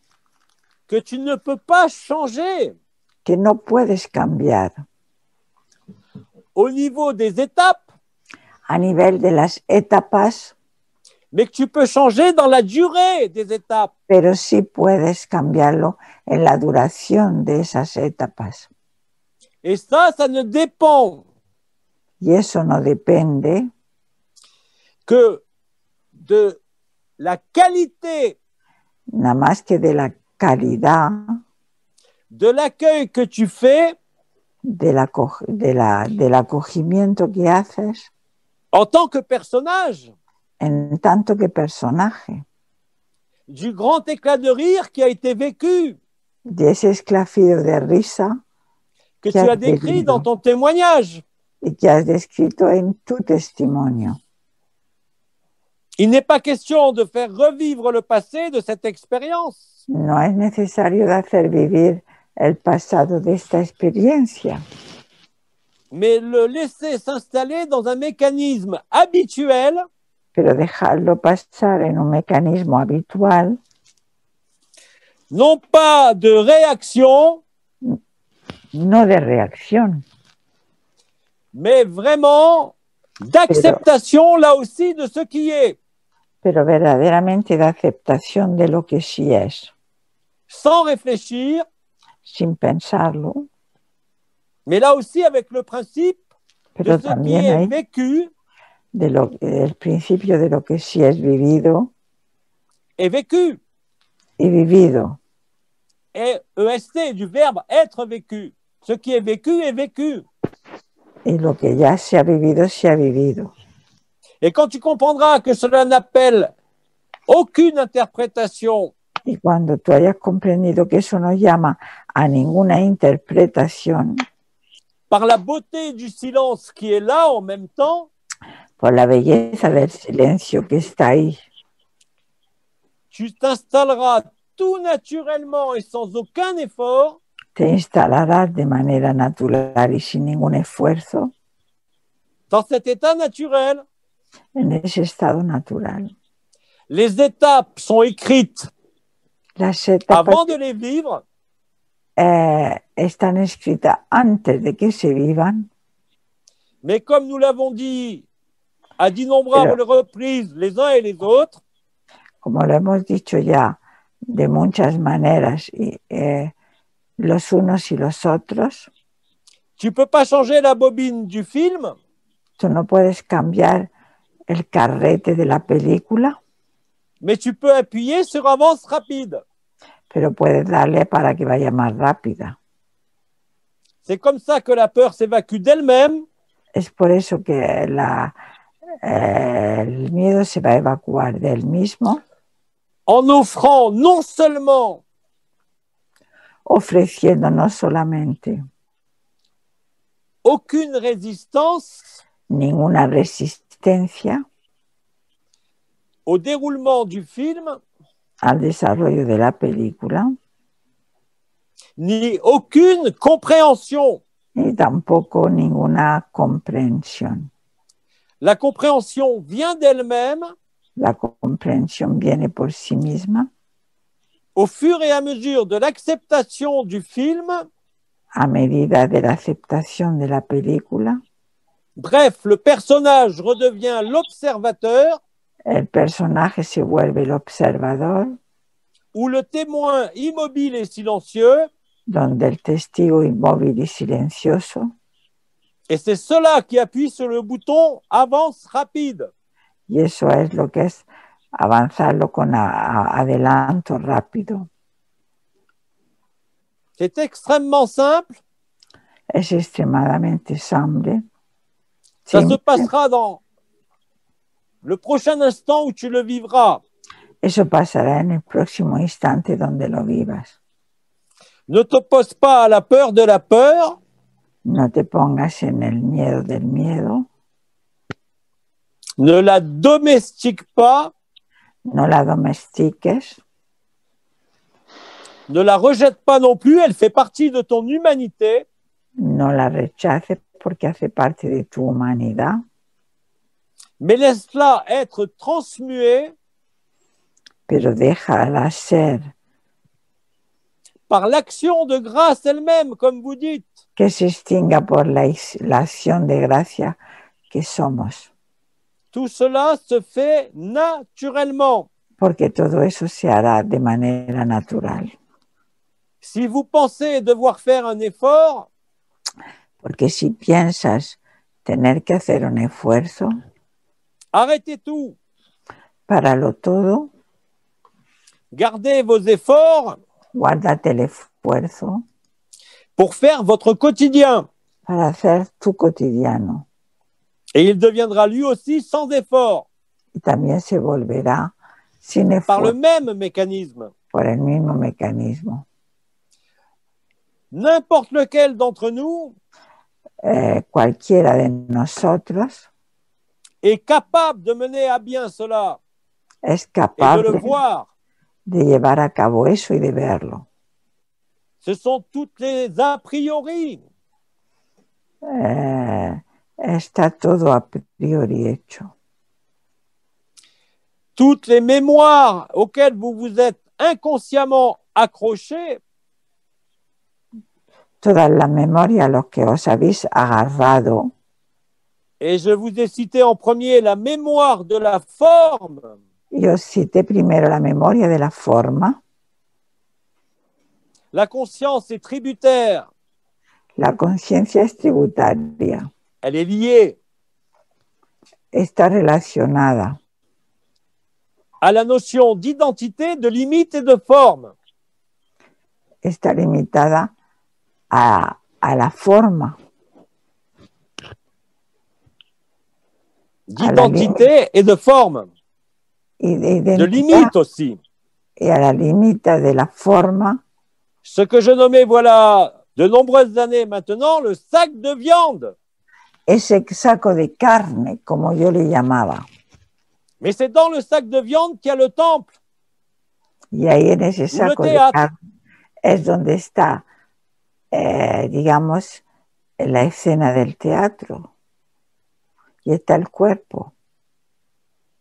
que tu ne peux pas changer que no puedes cambiar. au niveau des étapes, A nivel de las etapas, mais que tu peux changer dans la durée des étapes. pero sí puedes cambiarlo en la duración de esas etapas. Et ça ne dépend Y eso no depende que de la qualité nada más que de la calidad de l'accueil que tu fais del acogimiento que haces en tant que personnage, en tanto que personaje, du grand éclat de rire qui a été vécu, de ese esclafido de risa que qui tu a as décrit vivido dans ton témoignage. y que has descrito en tu testimonio. Il n'est pas question de faire revivre le passé de cette expérience. No es necesario de hacer vivir el pasado de esta experiencia, Mais le laisser s'installer dans un mécanisme habituel pero dejarlo pasar en un mecanismo habitual, non pas de réaction, no de reacción, mais vraiment d'acceptation là aussi de ce qui est, pero verdaderamente de aceptación de lo que sí es, sans réfléchir, sin pensarlo, mais là aussi avec le principe de pero ce qui también est hay vécu del principio de lo que sí es vivido est vécu. y vivido, Et EST du verbe être vécu. Ce qui est vécu est vécu. y lo que ya se ha vivido. Et quand tu comprendras que cela n'appelle aucune interprétation, Y cuando tú hayas comprendido que eso no llama a ninguna interpretación, par la beauté du silence qui est là en même temps, por la belleza del silencio que está ahí, tu t'installeras tout naturellement et sans aucun effort te instalarás de manera natural y sin ningún esfuerzo dans cet état naturel. en ese estado natural. Les étapes sont écrites Las etapas avant de les vivre, están escritas antes de que se vivan, mais comme nous l'avons dit à d'innombrables reprises les uns et les autres, como lo hemos dicho ya de muchas maneras, y, los unos y los otros. tu peux pas changer la bobine du film, Tú no puedes cambiar el carrete de la película, mais tu peux appuyer sur avance rapide. pero puedes darle para que vaya más rápida. C'est comme ça que la peur s'évacue d'elle-même Es por eso que el miedo se va a evacuar del mismo, en offrant non seulement ofreciendo no solamente aucune résistance ninguna resistencia au déroulement du film, al desarrollo de la película, ni aucune compréhension. ni tampoco ninguna comprensión. La compréhension vient d'elle-même La comprensión viene por sí misma au fur et à mesure de l'acceptation du film. a medida de la aceptación de la película. Bref, le personnage redevient l'observateur El personaje se vuelve el observador, ou le témoin immobile et silencieux, donde el testigo inmóvil y silencioso, et c'est cela qui appuie sur le bouton « Avance rapide ». y eso es lo que es avanzarlo con adelanto rápido. C'est extrêmement simple, Es extremadamente simple. ça se passera dans le prochain instant où tu le vivras. Eso pasará en el próximo instante donde lo vivas. Ne t'oppose pas à la peur de la peur, No te pongas en el miedo del miedo, ne la domestique pas, no la domestiques, ne la rejette pas non plus, elle fait partie de ton humanité, no la rechaces porque hace parte de tu humanidad, mais laisse-la être transmuée pero déjala ser, par l'action de grâce elle-même, comme vous dites. que se extinga por la acción de gracia que somos, Tout cela se fait naturellement. porque todo eso se hará de manera natural. Si vous pensez devoir faire un effort, Porque si piensas tener que hacer un esfuerzo, arrêtez tout. páralo todo, Gardez vos efforts guárdate el esfuerzo pour faire votre quotidien. para hacer tu cotidiano. Et il deviendra lui aussi sans effort, Y también se volverá sin par le esfuerzo même mécanisme. por el mismo mecanismo. N'importe lequel d'entre nous Cualquiera de nosotros est capable de mener à bien cela es et de le capaz voir. de llevar a cabo eso y de verlo. Ce sont toutes les a priori. Está todo a priori hecho. Toutes les mémoires auxquelles vous vous êtes inconsciemment accrochés Toda la memoria a los que os habéis agarrado, et je vous ai cité en premier la mémoire de la forme, y os cité primero la memoria de la forma, la conscience est tributaire, la conciencia es tributaria, elle est liée está relacionada à la notion d'identité, de limite et de forme. está limitada a la forma, D'identité et de forme, y de de identidad limite aussi. y a la limita de la forma, Ce que je nommais, voilà, de nombreuses années maintenant, le sac de viande. ese saco de carne, como yo le llamaba. Mais c'est dans le sac de viande qu'il y a le temple. Y ahí en ese saco de teatro. carne es donde está, digamos, la escena del teatro. Y está el cuerpo.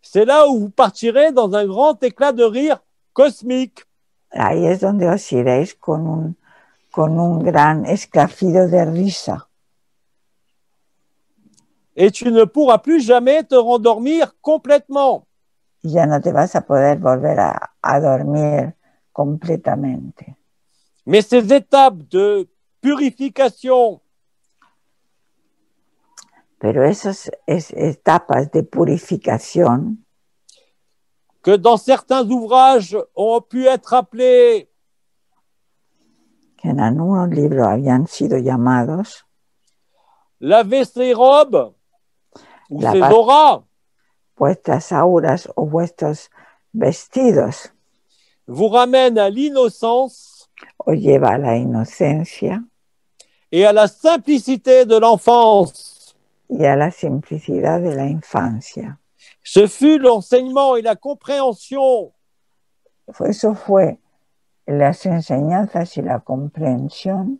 C'est là où vous partirez dans un grand éclat de rire cosmique. Ahí es donde os iréis con un gran esclafido de risa. Et tu ne pourras plus jamais te rendormir complètement. Y ya no te vas a poder volver a dormir completamente. Mais ces étapes de purification Pero esas etapas de purificación que dans certains ouvrages ont pu être appelés que en algunos libros habían sido llamados laver ses robes ou La ses paz. auras, vuestras auras o vuestros vestidos, vous ramènent à l'innocence os lleva a la inocencia et à la simplicité de l'enfance. y a la simplicidad de la infancia. Ce fut l'enseignement et la compréhension Eso fue las enseñanzas y la comprensión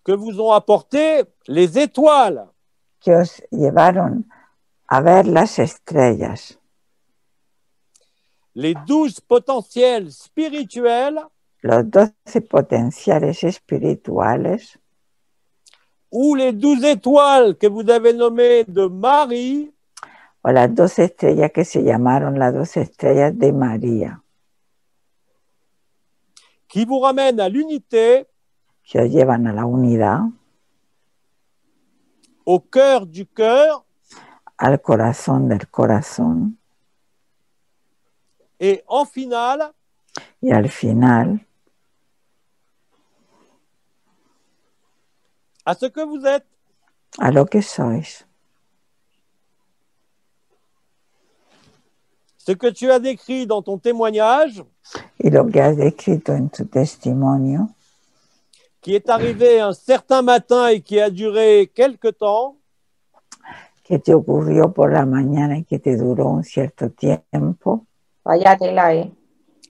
que vous ont apporté les étoiles, que os llevaron a ver las estrellas, les 12 potentiels spirituels los 12 potenciales espirituales ou les 12 étoiles que vous avez nommées de Marie, o las 12 estrellas que se llamaron las 12 estrellas de María, qui vous ramènent à l'unité, que os llevan a la unidad, au cœur du cœur al corazón del corazón et en finale y al final à ce que vous êtes. a lo que sois. Ce que tu as décrit dans ton témoignage, Y lo que has descrito en tu testimonio, qui est arrivé un certain matin et qui a duré quelque temps, que te ocurrió por la mañana y que te duró un cierto tiempo, Vaya tela, ¿eh?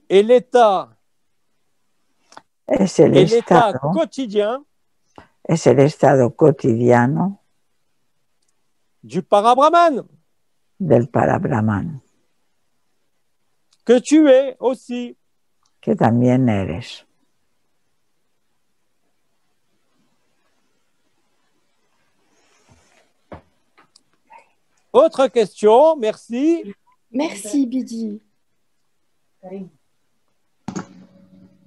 et l'état es el estado, quotidien es el estado cotidiano du Parabrahman, del Parabrahman, que tu es aussi. que también eres. Autre question, merci. Merci, Bidi. Karim,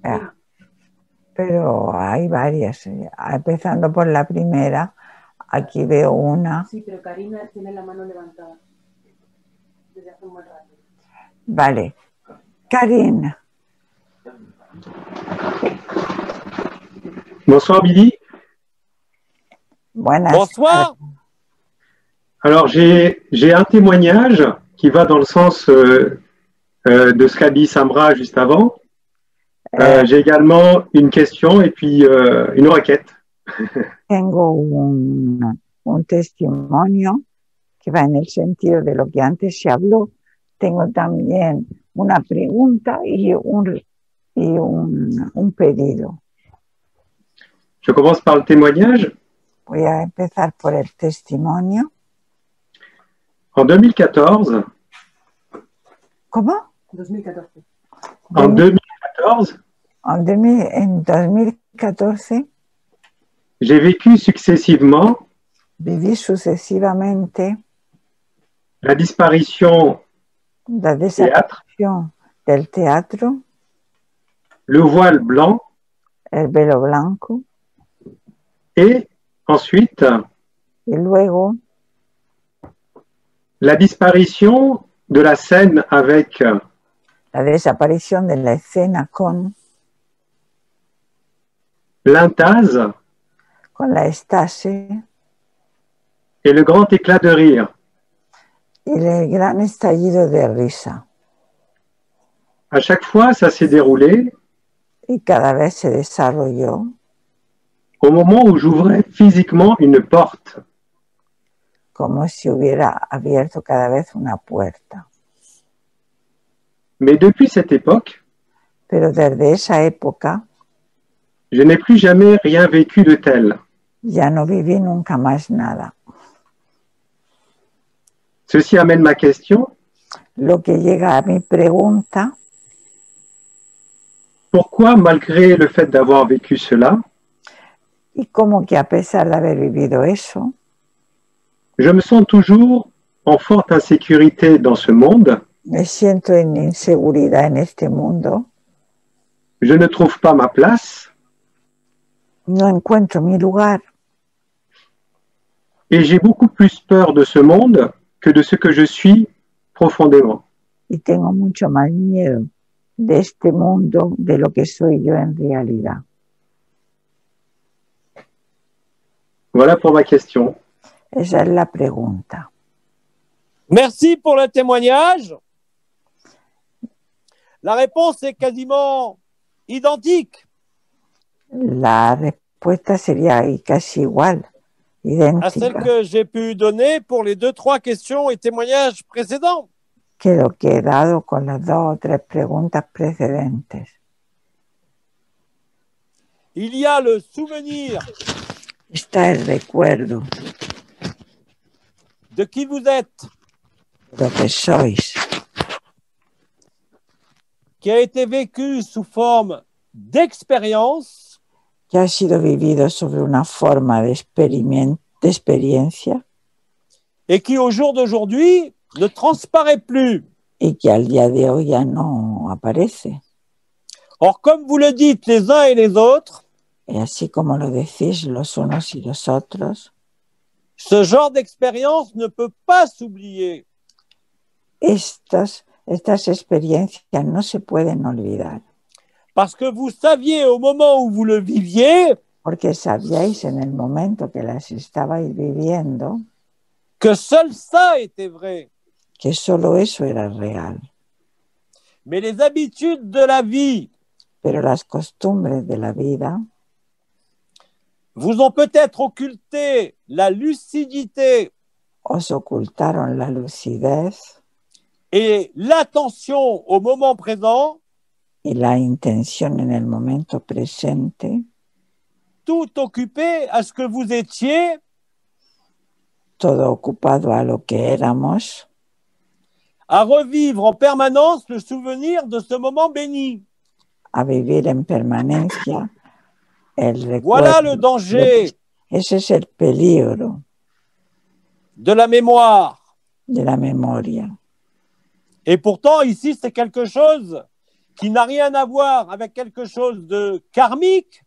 Ah, pero hay varias, empezando por la primera, aquí veo una, sí, pero Karina tiene la mano levantada desde hace un buen rato. vale. Karine, Bonsoir Billy. buenas Bonsoir. Alors j'ai un témoignage qui va dans le sens de ce qu'a dit Samra juste avant. J'ai également une question et puis une requête. Tengo un testimonio que va en el sentido de lo que antes se habló. Tengo también una pregunta y un pedido. Je commence par le témoignage. Voy a empezar por el testimonio. En 2014, ¿Cómo? 2014. en 2014, En 2014 j'ai vécu successivement viví sucesivamente la disparition la du théâtre, desaparición del teatro, le voile blanc el velo blanco, et ensuite y luego la disparition de la scène avec la desaparición de la escena con l'intase la estase et le grand éclat de rire. y el gran estallido de risa. À chaque fois, ça s'est déroulé Y cada vez se desarrolló au moment où j'ouvrais physiquement une porte. como si hubiera abierto cada vez una puerta. Mais depuis cette époque, Pero desde esa época je n'ai plus jamais rien vécu de tel. ya no viví nunca más nada. Ceci amène ma question. Lo que llega a mi pregunta, Pourquoi, malgré le fait d'avoir vécu cela, y como que a pesar de haber vivido eso, je me sens toujours en forte insécurité dans ce monde? me siento en inseguridad en este mundo, Je ne trouve pas ma place no encuentro mi lugar et j'ai beaucoup plus peur de ce monde que de ce que je suis profondément. y tengo mucho más miedo de este mundo de lo que soy yo en realidad. Voilà pour ma question. Esa es la pregunta. Merci pour le témoignage. La réponse est quasiment identique. La respuesta sería casi igual, à celle idéntica, que j'ai pu donner pour les 2-3 questions et témoignages précédents. que lo que he dado con las 2 o 3 preguntas precedentes. Il y a le souvenir Está el recuerdo de qui vous êtes, de lo que sois, qui a été vécu sous forme d'expérience que ha sido vivido sobre una forma de experiencia et qui, au jour d'aujourd'hui, ne transparaît plus. y que al día de hoy ya no aparece. Or, comme vous le dites les uns et les autres, Y así como lo decís los unos y los otros, ce genre d'expérience ne peut pas s'oublier. estas experiencias no se pueden olvidar, Parce que vous saviez au moment où vous le viviez porque sabíais en el momento que las estabais viviendo que seul ça était vrai. que solo eso era real. Mais les habitudes de la vie Pero las costumbres de la vida vous ont peut-être occulté la lucidité os ocultaron la lucidez et l'attention au moment présent, y la intención en el momento presente, tout occupé à ce que vous étiez todo ocupado a lo que éramos, à revivre en permanence le souvenir de ce moment béni. a vivir en permanencia el recuerdo. Voilà le danger Ese es el peligro de la mémoire. de la memoria. Et pourtant, ici, c'est quelque chose qui n'a rien à voir avec quelque chose de karmique,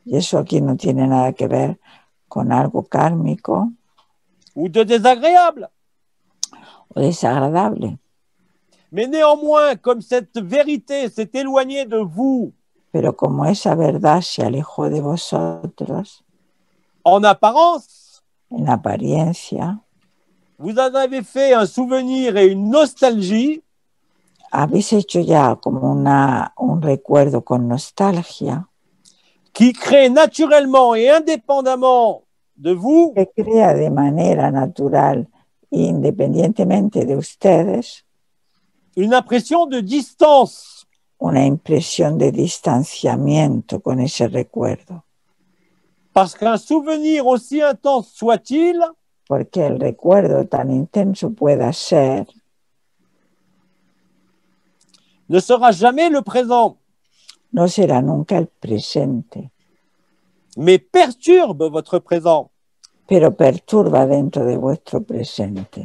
Y eso aquí no tiene nada que ver con algo kármico ou de désagréable. o desagradable. Mais néanmoins, comme cette vérité s'est éloignée de vous Pero como esa verdad se alejó de vosotros, en apparence, en apariencia, vous en avez fait un souvenir et une nostalgie habéis hecho ya como un recuerdo con nostalgia qui crée naturellement et indépendamment de vous que crea de manera natural, independientemente de ustedes, une impression de distance. una impresión de distanciamiento con ese recuerdo. Parce qu'un souvenir aussi intense soit-il, Porque el recuerdo tan intenso pueda ser, ne sera jamais le présent, no será nunca el presente, mais perturbe votre présent. pero perturba dentro de vuestro presente.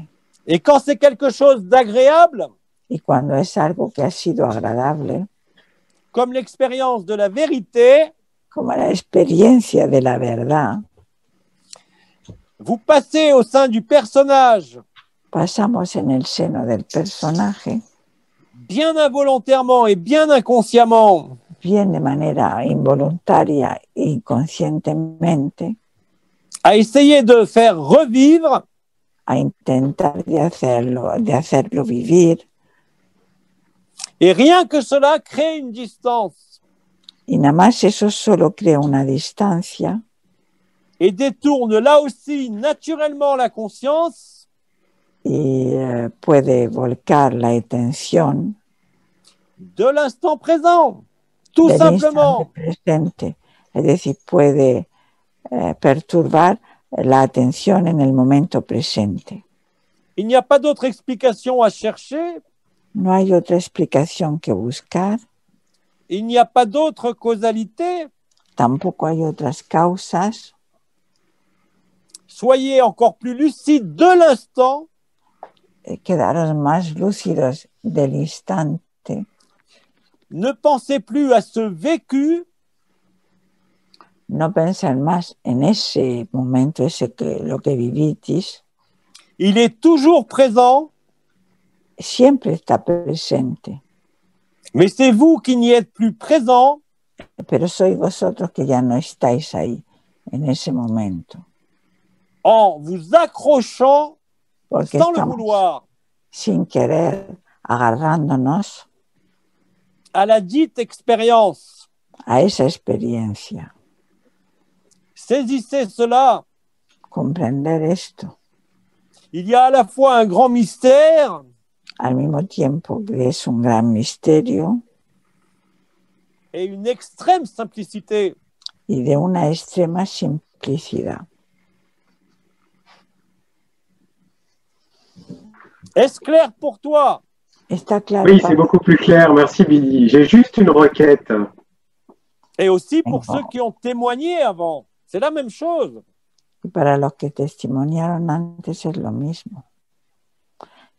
Et quand c'est quelque chose d'agréable, Y cuando es algo que ha sido agradable, comme l'expérience de la vérité, como la experiencia de la verdad, vous passez au sein du personnage, pasamos en el seno del personaje, bien involontairement et bien inconsciemment, bien de manera involuntaria e inconscientemente, à essayer de faire revivre a intentar de hacerlo vivir, et rien que cela crée une distance y nada más eso solo crea una distancia et détourne là aussi naturellement la conscience y puede volcar la atención de l'instant présent, tout del simplement. instante presente, es decir, puede perturbar la atención en el momento presente. Il n'y a pas d'autre explication à chercher, No hay otra explicación que buscar, il n'y a pas d'autre causalité. tampoco hay otras causas. Soyez encore plus lucide de l'instant Quedaros más lúcidos del instante. ne pensez plus à ce vécu, No pensar más en ese momento, lo que vivisteis. il est toujours présent, Siempre está presente, mais c'est vous qui n'y êtes plus présent pero sois vosotros que ya no estáis ahí, en ese momento. en vous accrochant Porque sans le estamos vouloir sin querer agarrándonos à la dite expérience. a esa experiencia. Saisissez cela. comprender esto. Il y a à la fois un grand mystère Al mismo tiempo que es un gran misterio et une extrême simplicité. y de una extrema simplicidad. Est-ce clair pour toi? ¿Está claro? Oui, c'est Pablo? beaucoup plus clair. Merci, Billy. J'ai juste une requête. Et aussi pour Bon. ceux qui ont témoigné avant. C'est la même chose. Y para los que testimoniaron antes es lo mismo.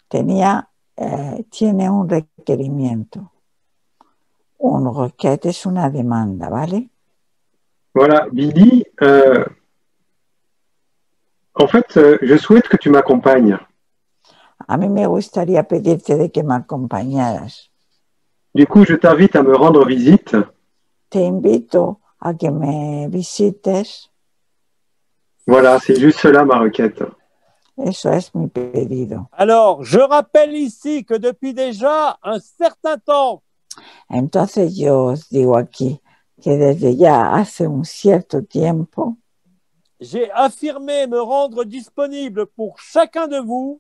Tiene un requerimiento. Un requête es una demanda, ¿vale? Voilà, Billy, en fait, je souhaite que tu m'accompagnes. A mí me gustaría pedirte de que me acompañaras. Du coup, je t'invite à me rendre visite. Te invito a que me visites. Voilà, c'est juste cela ma requête. Eso es mi pedido. Alors, je rappelle ici que depuis déjà un certain temps, Entonces yo os digo aquí que desde ya hace un cierto tiempo j'ai affirmé me rendre disponible pour chacun de vous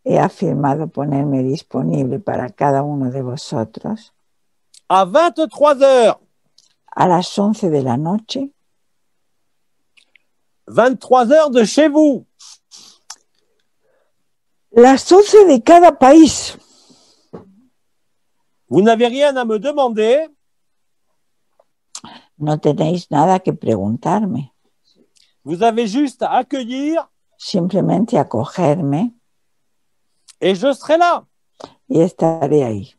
he afirmado ponerme disponible para cada uno de vosotros à 23 heures. a las 11 de la noche, 23 heures de chez vous. las 11 de cada país. Vous n'avez rien à me demander. No tenéis nada que preguntarme, Vous avez juste à accueillir simplemente acogerme et je serai là. y estaré ahí.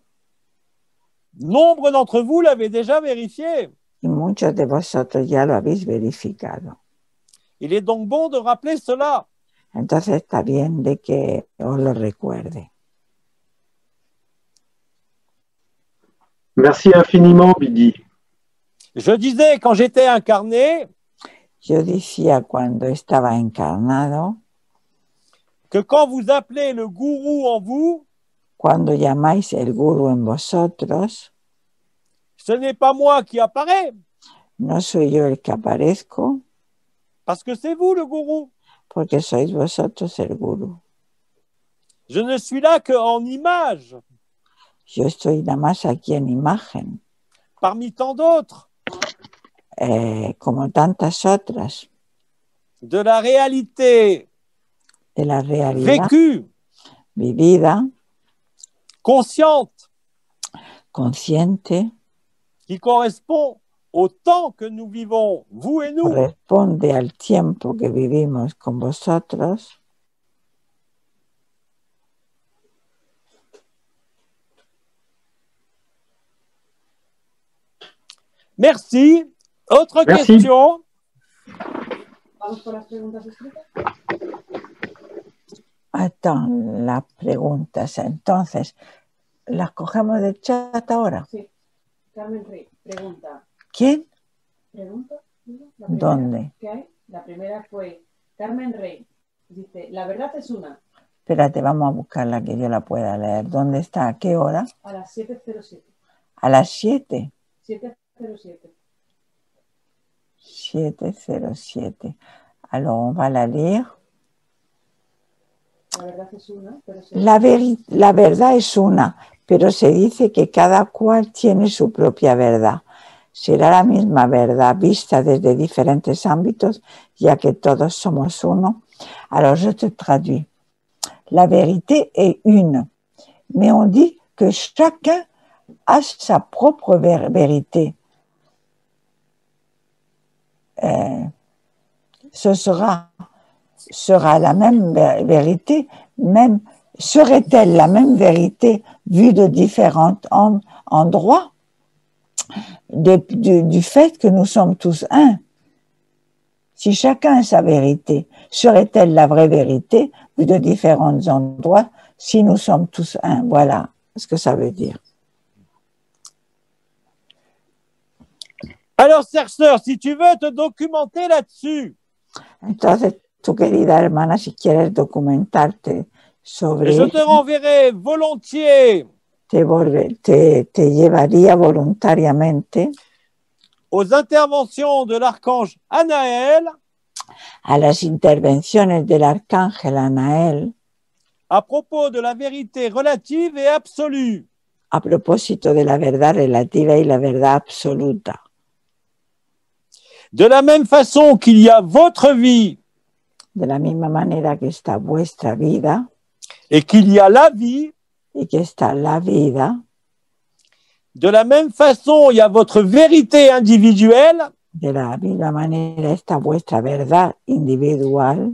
Nombre d'entre vous l'avez déjà vérifié. Y muchos de vosotros ya lo habéis verificado. Il est donc bon de rappeler cela. Entonces está bien de que os lo recuerde. Merci infiniment, Billy. Je disais, quand j'étais incarné, Yo decía cuando estaba encarnado, que quand vous appelez le gourou en vous, cuando llamáis el gurú en vosotros, ce n'est pas moi qui apparaît, no soy yo el que aparezco, parce que c'est vous le gourou. porque sois vosotros el gurú. Je ne suis là qu'en image, Yo estoy nada más aquí en imagen, parmi tant d'autres, como tantas otras, de la réalité de la realidad vécue, vivida, consciente, consciente, qui correspond au temps que nous vivons, vous et nous. corresponde al tiempo que vivimos con vosotros. Merci. Autre Merci. question? Vamos con las preguntas escritas. Attends, las preguntas. Entonces, ¿las cogemos del chat ahora? Sí. Carmen Rey pregunta. ¿Quién? ¿Pregunta? La primera ¿Dónde? que hay, la primera fue Carmen Rey. Dice, la verdad es una. Espérate, vamos a buscarla que yo la pueda leer. ¿Dónde está? ¿A qué hora? A las 7:07. A las 7. 7:07. 7:07. Alors, on va la lire. La verdad es una, pero se... La verdad es una, pero se dice que cada cual tiene su propia verdad. Será la misma verdad vista desde diferentes ámbitos, ya que todos somos uno. Alors, je te traduis. La vérité est une, mais on dit que chacun a sa propre vérité. Ce sera la même vérité, même serait-elle la même vérité vue de différents endroits du fait que nous sommes tous un. Si chacun a sa vérité, serait-elle la vraie vérité vue de différents endroits si nous sommes tous un? Voilà ce que ça veut dire. Alors, sœur, si tu veux te documenter là-dessus, Entonces, tu querida hermana, si quieres documentarte sobre je te renverrai volontiers te llevaría voluntariamente aux interventions de l'archange Anaël a las intervenciones del arcángel Anael à propos de la vérité relative et absolue. a propósito de la verdad relativa y la verdad absoluta. De la même façon qu'il y a votre vie De la misma manera que está vuestra vida et qu'il y a la vie, y que está la vida, de la même façon il y a votre vérité individuelle de la misma manera está vuestra verdad individual,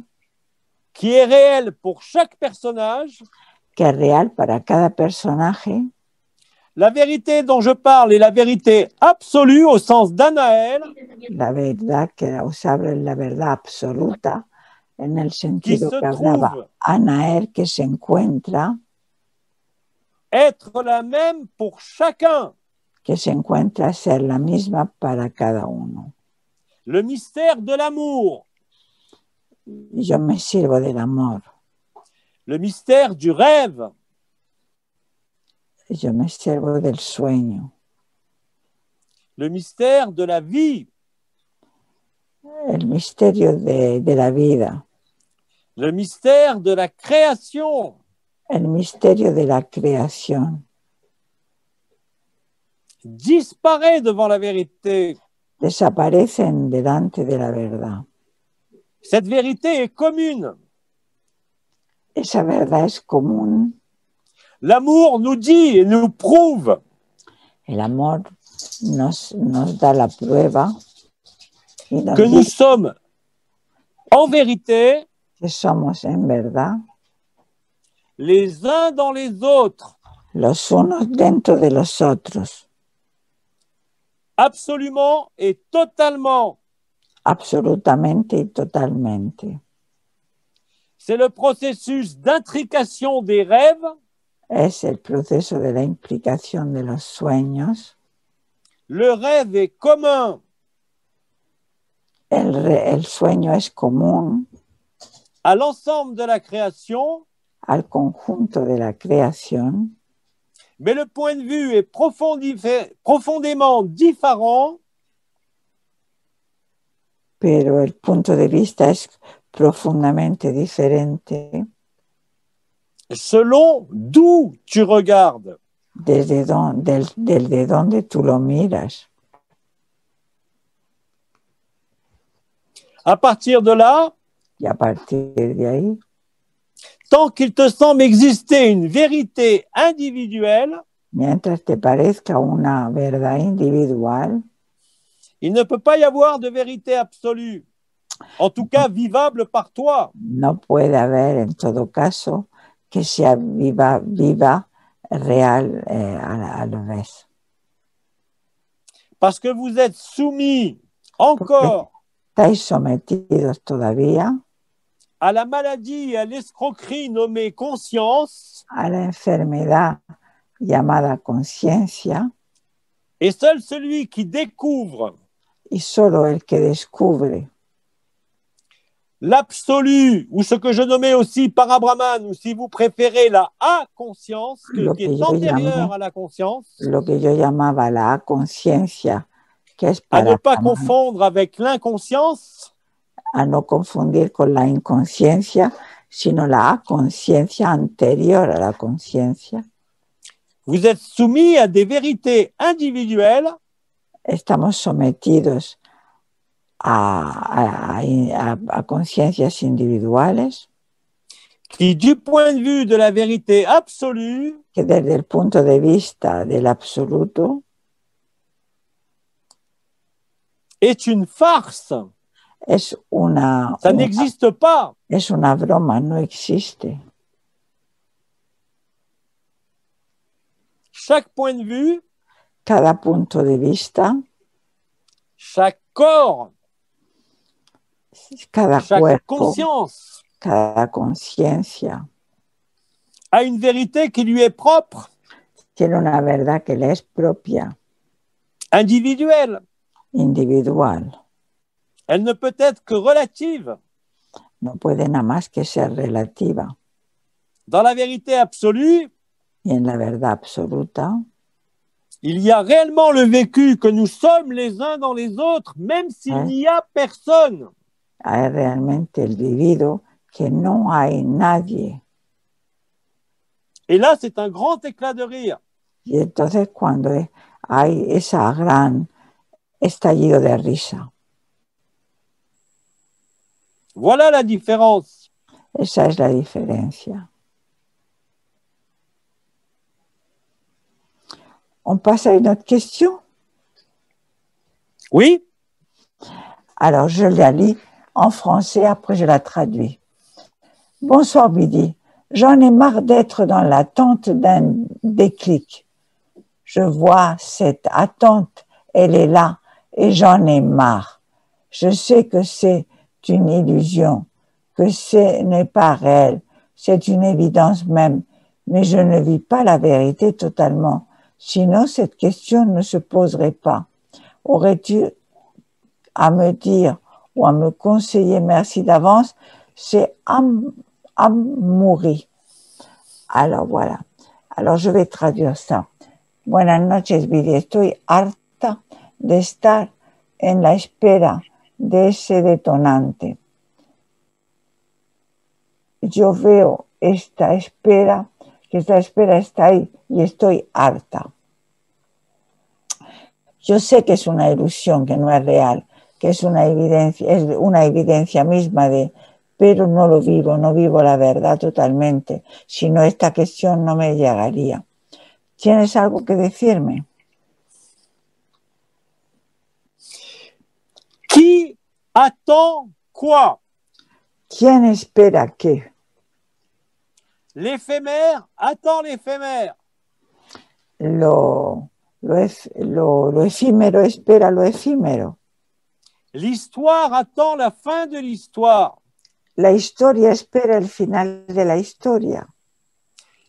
qui est réelle pour chaque personnage. que es real para cada personaje. La vérité dont je parle est la vérité absolue au sens d'Anaël, La verdad que os habla es la verdad absoluta, en el qui sentido se que hablaba trouve Anael, que se encuentra être la même pour chacun. ser la misma para cada uno. Le mystère de l'amour, Yo me sirvo del amor, le mystère du rêve, yo me sirvo del sueño, le mystère de la vie, el misterio de la vida, le mystère de la création, el misterio de la creación. disparaît devant la vérité. Desaparecen delante de la verdad. Cette vérité est commune. Esa verdad es común. L'amour nous dit et nous prouve El amor nos da la prueba y nos que nous dice sommes en vérité que somos en verdad les uns dans les autres, los unos dentro de los otros, absolument et totalement. absolutamente y totalmente. C'est le processus d'intrication des rêves, Es el proceso de la implicación de los sueños. le rêve est commun. El sueño es común À l'ensemble de la création, al conjunto de la creación, mais le point de vue est profondément différent pero el punto de vista es profundamente diferente selon d'où tu regardes. desde de donde tú lo miras. À partir de là, Y a partir de ahí, tant qu'il te semble exister une vérité individuelle, mientras te parezca una verdad individual, il ne peut pas y avoir de vérité absolue, en tout cas vivable par toi. no puede haber en todo caso que sea viva, real a la vez. Parce que vous êtes soumis encore Estáis sometidos todavía à la maladie et à l'escroquerie nommée conscience, a la enfermedad llamada conciencia, et seul celui qui découvre y solo el que descubre l'absolu, ou ce que je nommais aussi parabrahman, ou si vous préférez la A-conscience, Lo qui que est yo antérieure llamo- à la conscience, lo que yo llamaba la conciencia, que es à ne para pas confondre avec l'inconscience, a no confundir con la inconsciencia, sino la conciencia anterior a la conciencia. vous êtes soumis à des vérités individuelles Estamos sometidos a conciencias individuales qui, du point de vue de la vérité absolue, que desde el punto de vista del absoluto est une farce. es una N'existe pas. es una broma, no existe. Chaque point de vue, Cada punto de vista, chaque corps, cada chaque cuerpo, conscience cada conciencia a une vérité qui lui est propre, tiene una verdad que le es propia, individuelle. individual. Elle ne peut être que relative. No puede nada más que ser relativa. Dans la vérité absolue, Y en la verdad absoluta, Il y a réellement le vécu que nous sommes les uns dans les autres, même s'il n'y a personne. Hay realmente el vivido que no hay nadie. Et là, c'est un grand éclat de rire. Y entonces cuando hay esa gran estallido de risa. Voilà la différence. Esa es la diferencia. On passe à une autre question? Oui? Alors, je la lis en français, après je la traduis. Bonsoir, Bidi. J'en ai marre d'être dans l'attente d'un déclic. Je vois cette attente, elle est là, et j'en ai marre. Je sais que c'est une illusion, que ce n'est pas réel, c'est une évidence même, mais je ne vis pas la vérité totalement. Sinon, cette question ne se poserait pas. Aurais-tu à me dire ou à me conseiller, merci d'avance, c'est Ammouri. Alors voilà. Alors je vais traduire ça. Buenas noches, Viri. Estoy harta de estar en la espera de ese detonante. Yo veo esta espera, que esta espera está ahí y estoy harta. Yo sé que es una ilusión, que no es real, que es una evidencia misma de, pero no lo vivo, no vivo la verdad totalmente. Si no, esta cuestión no me llegaría. ¿Tienes algo que decirme? Qui attend quoi? ¿Quién espera qué? L'éphémère attend l'éphémère. Lo efímero espera lo efímero. L'histoire attend la fin de l'histoire. La historia espera el final de la historia.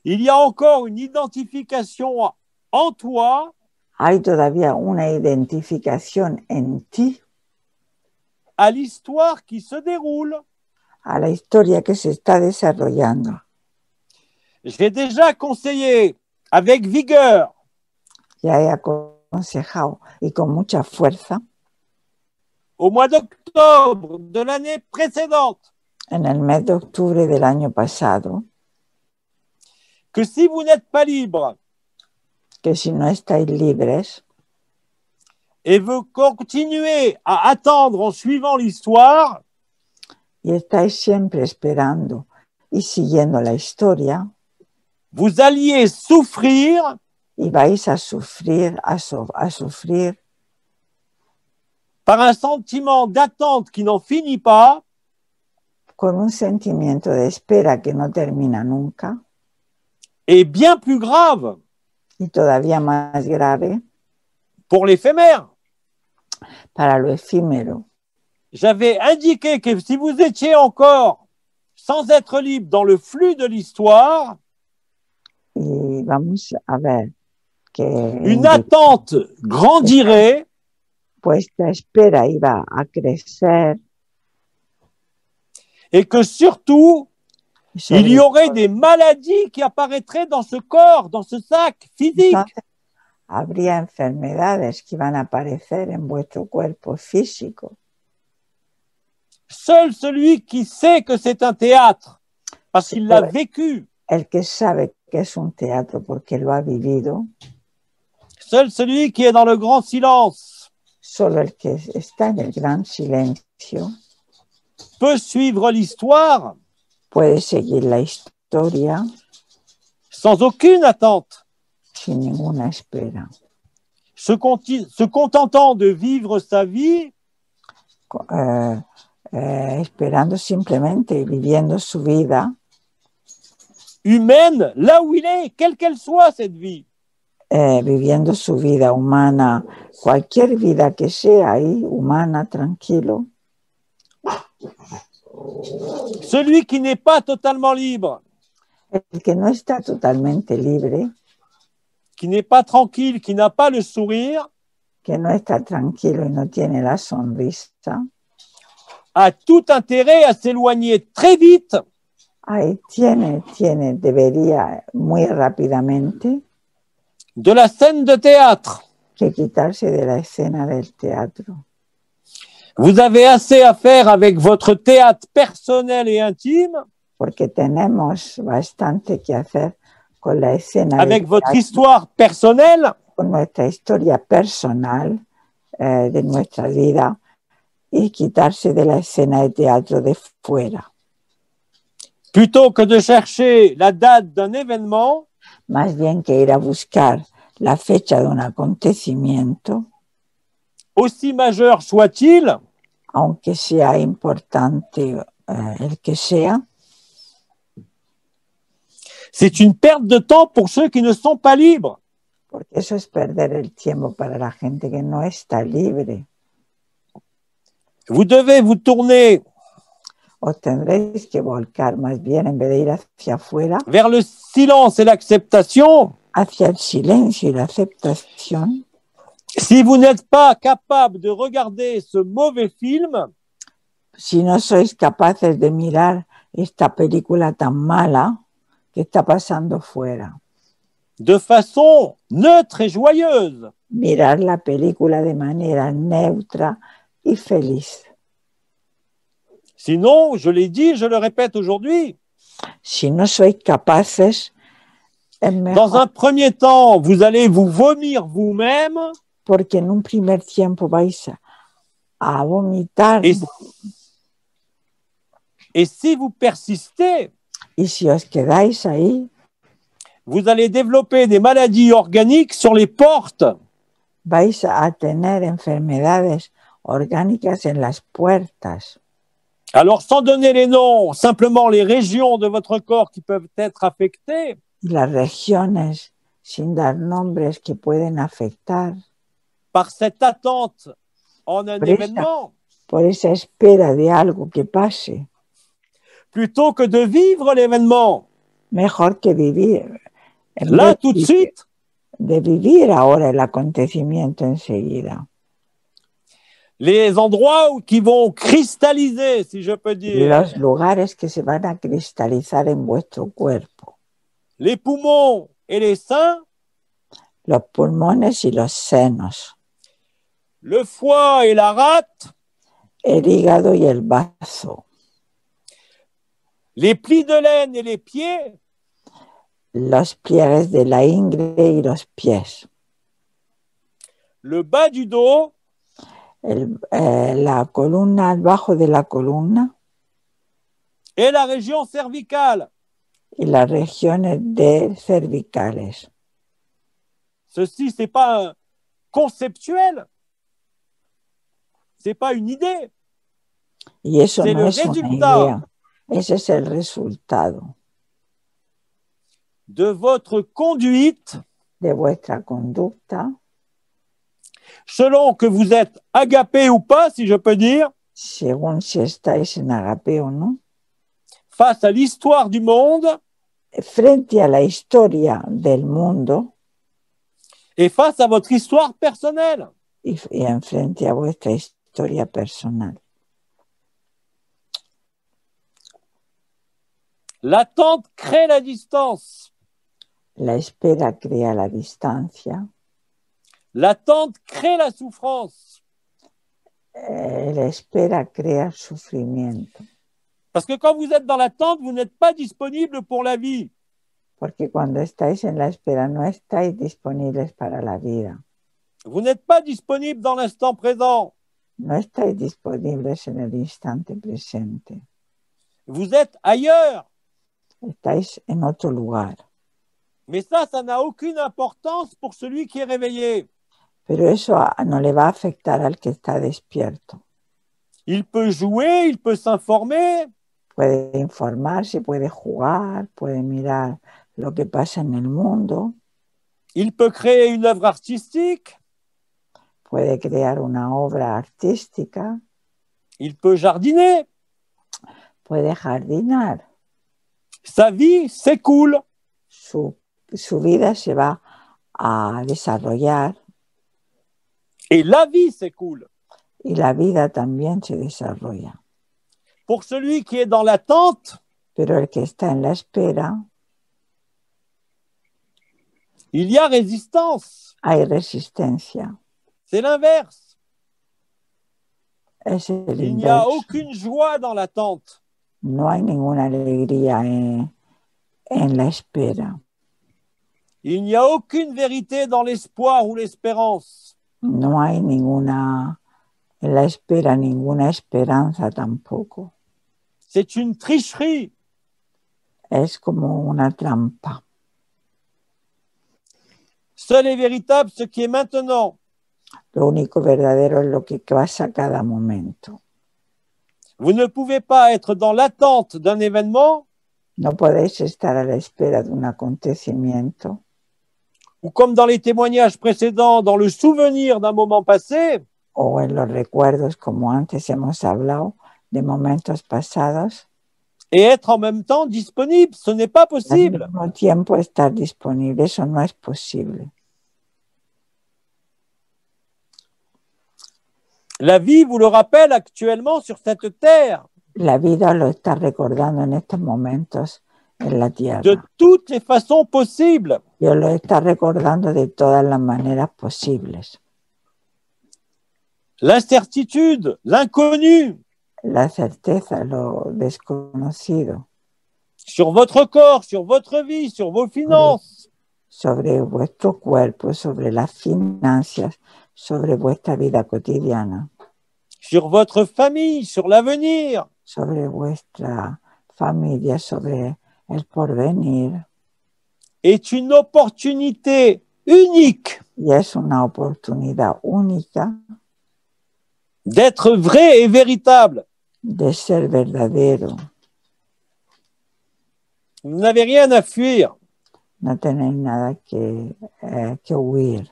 Il y a encore une identification en toi Hay todavía una identificación en ti à l'histoire qui se déroule. a la historia que se está desarrollando. J'ai déjà conseillé avec vigueur Ya he aconsejado y con mucha fuerza au mois d'octobre de l'année précédente en el mes de octubre del año pasado que si vous n'êtes pas libre que si no estáis libres et vous continuez à attendre en suivant l'histoire, y estáis siempre esperando y siguiendo la historia, vous alliez souffrir y vais a sufrir, par un sentiment d'attente qui n'en finit pas con un sentimiento de espera que no termina nunca et bien plus grave y todavía más grave pour l'éphémère. para lo efímero. J'avais indiqué que si vous étiez encore sans être libre dans le flux de l'histoire, Y vamos a ver que une attente grandirait pues la espera iba a crecer et que surtout, y sobre il y aurait des maladies qui apparaîtraient dans ce corps, dans ce sac physique. entonces habría enfermedades que iban a aparecer en vuestro cuerpo físico. Seul celui qui sait que c'est un théâtre, parce qu'il l'a vécu, El que sabe que es un teatro porque lo ha vivido, seul celui qui est dans le grand silence solo el que está en el gran silencio peut suivre l'histoire puede seguir la historia sans aucune attente, sin ninguna espera, se contentant de vivre sa vie esperando simplemente y viviendo su vida humaine là où il est, quelle qu'elle soit cette vie. viviendo su vida humana, cualquier vida que sea ahí, humana, tranquilo. Celui qui n'est pas totalement libre, El que no está totalmente libre, qui n'est pas tranquille, qui n'a pas le sourire, que no está tranquilo y no tiene la sonrisa, a tout intérêt à s'éloigner très vite ahí debería muy rápidamente de la scène de théâtre. que quitarse de la escena del teatro. Vous avez assez à faire avec votre théâtre personnel et intime, Porque tenemos bastante que hacer con la escena avec del votre teatro, histoire personnelle, con nuestra historia personal de nuestra vida y quitarse de la escena de teatro de fuera. plutôt que de chercher la date d'un événement Más bien que ir a buscar la fecha de un acontecimiento, aussi majeur soit-il, aunque sea importante el que sea, c'est une perte de temps pour ceux qui ne sont pas libres. porque eso es perder el tiempo para la gente que no está libre. Vous devez vous tourner Os tendréis que volcar más bien, en vez de ir hacia afuera, vers le silence et l'acceptation. hacia el silencio y la aceptación. Si vous n'êtes pas capable de regarder ce mauvais film, Si no sois capaces de mirar esta película tan mala que está pasando fuera, de façon neutre et joyeuse, mirar la película de manera neutra y feliz. sinon, je l'ai dit, je le répète aujourd'hui, Si no sois capaces, es dans mejor, un premier temps, vous allez vous vomir vous-même porque en un primer tiempo vais a vomitar. et si vous persistez, Y si os quedáis ahí, vous allez développer des maladies organiques sur les portes. vais a tener enfermedades orgánicas en las puertas. Alors, sans donner les noms, simplement les régions de votre corps qui peuvent être affectées, Y las regiones, sin dar nombres, que pueden afectar par cette attente en un Por esa- événement, por esa espera de algo que pase. plutôt que de vivre l'événement. Mejor que vivir. En Là, vez tout de suite, de vivir ahora el acontecimiento enseguida. les endroits qui vont cristalliser, si je peux dire, Los lugares que se van a cristalizar en vuestro cuerpo. les poumons et les seins, Los pulmones y los senos. le foie et la rate, El hígado y el bazo. les plis de laine et les pieds, Los pliegues de la ingle y los pies. le bas du dos, La columna, abajo de la columna et la région cervicale. y las regiones de cervicales. Ceci, c'est pas un conceptuel, c'est pas une idée, Y eso c'est no le es una résultat idea, ese es el resultado de votre conduite de vuestra conducta, selon que vous êtes agapé ou pas, si je peux dire, según si estáis en agape o no, face à l'histoire du monde frente a la historia del mundo et face à votre histoire personnelle. y en frente a vuestra historia personal. L'attente crée la distance. La espera crea la distancia, L'attente crée la souffrance. la espera crea sufrimiento, Parce que quand vous êtes dans l'attente, vous n'êtes pas disponible pour la vie. porque cuando estáis en la espera no estáis disponibles para la vida, Vous n'êtes pas disponible dans l'instant présent. no estáis disponibles en el instante presente, Vous êtes ailleurs. estáis en otro lugar. Mais ça n'a aucune importance pour celui qui est réveillé. Pero eso no le va a afectar al que está despierto. Il peut jouer, il peut s'informer, Puede informarse, puede jugar, puede mirar lo que pasa en el mundo, il peut créer une œuvre artistique, puede crear una obra artística, il peut jardiner. puede jardinar. Sa vie s'écoule. Su vida se va a desarrollar Et la vie s'écoule. y la vida también se desarrolla. Pour celui qui est dans l'attente, Pero el que está en la espera, il y a résistance. hay resistencia. C'est l'inverse. Es el Il n'y a inverso. aucune joie dans l'attente. No hay ninguna alegría en la espera. Il n'y a aucune vérité dans l'espoir ou l'espérance. No hay ninguna, en la espera, ninguna esperanza tampoco. C'est une tricherie. Es como una trampa. Seul est véritable ce qui est maintenant. Lo único verdadero es lo que pasa cada momento. Vous ne pouvez pas être dans l'attente d'un événement No podéis estar a la espera de un acontecimiento ou comme dans les témoignages précédents, dans le souvenir d'un moment passé, o en los recuerdos, como antes hemos hablado, de momentos pasados, et être en même temps disponible. Ce n'est pas al possible. mismo tiempo estar disponible. Eso no es posible. La vie vous le rappelle actuellement sur cette terre, La vida lo está recordando en estos momentos en la de tierra. toutes les façons possibles. Dios lo está recordando de todas las maneras posibles. L'incertitude, l'inconnu La certeza, lo desconocido, sur votre corps, sur votre vie, sur vos finances, sobre vuestro cuerpo, sobre las finanzas, sobre vuestra vida cotidiana, sur votre famille, sur l'avenir. sobre vuestra familia, sobre el porvenir. Est une opportunité unique Y es una oportunidad única d'être vrai et véritable. de ser verdadero. Vous n'avez rien à fuir. No tenéis nada que huir.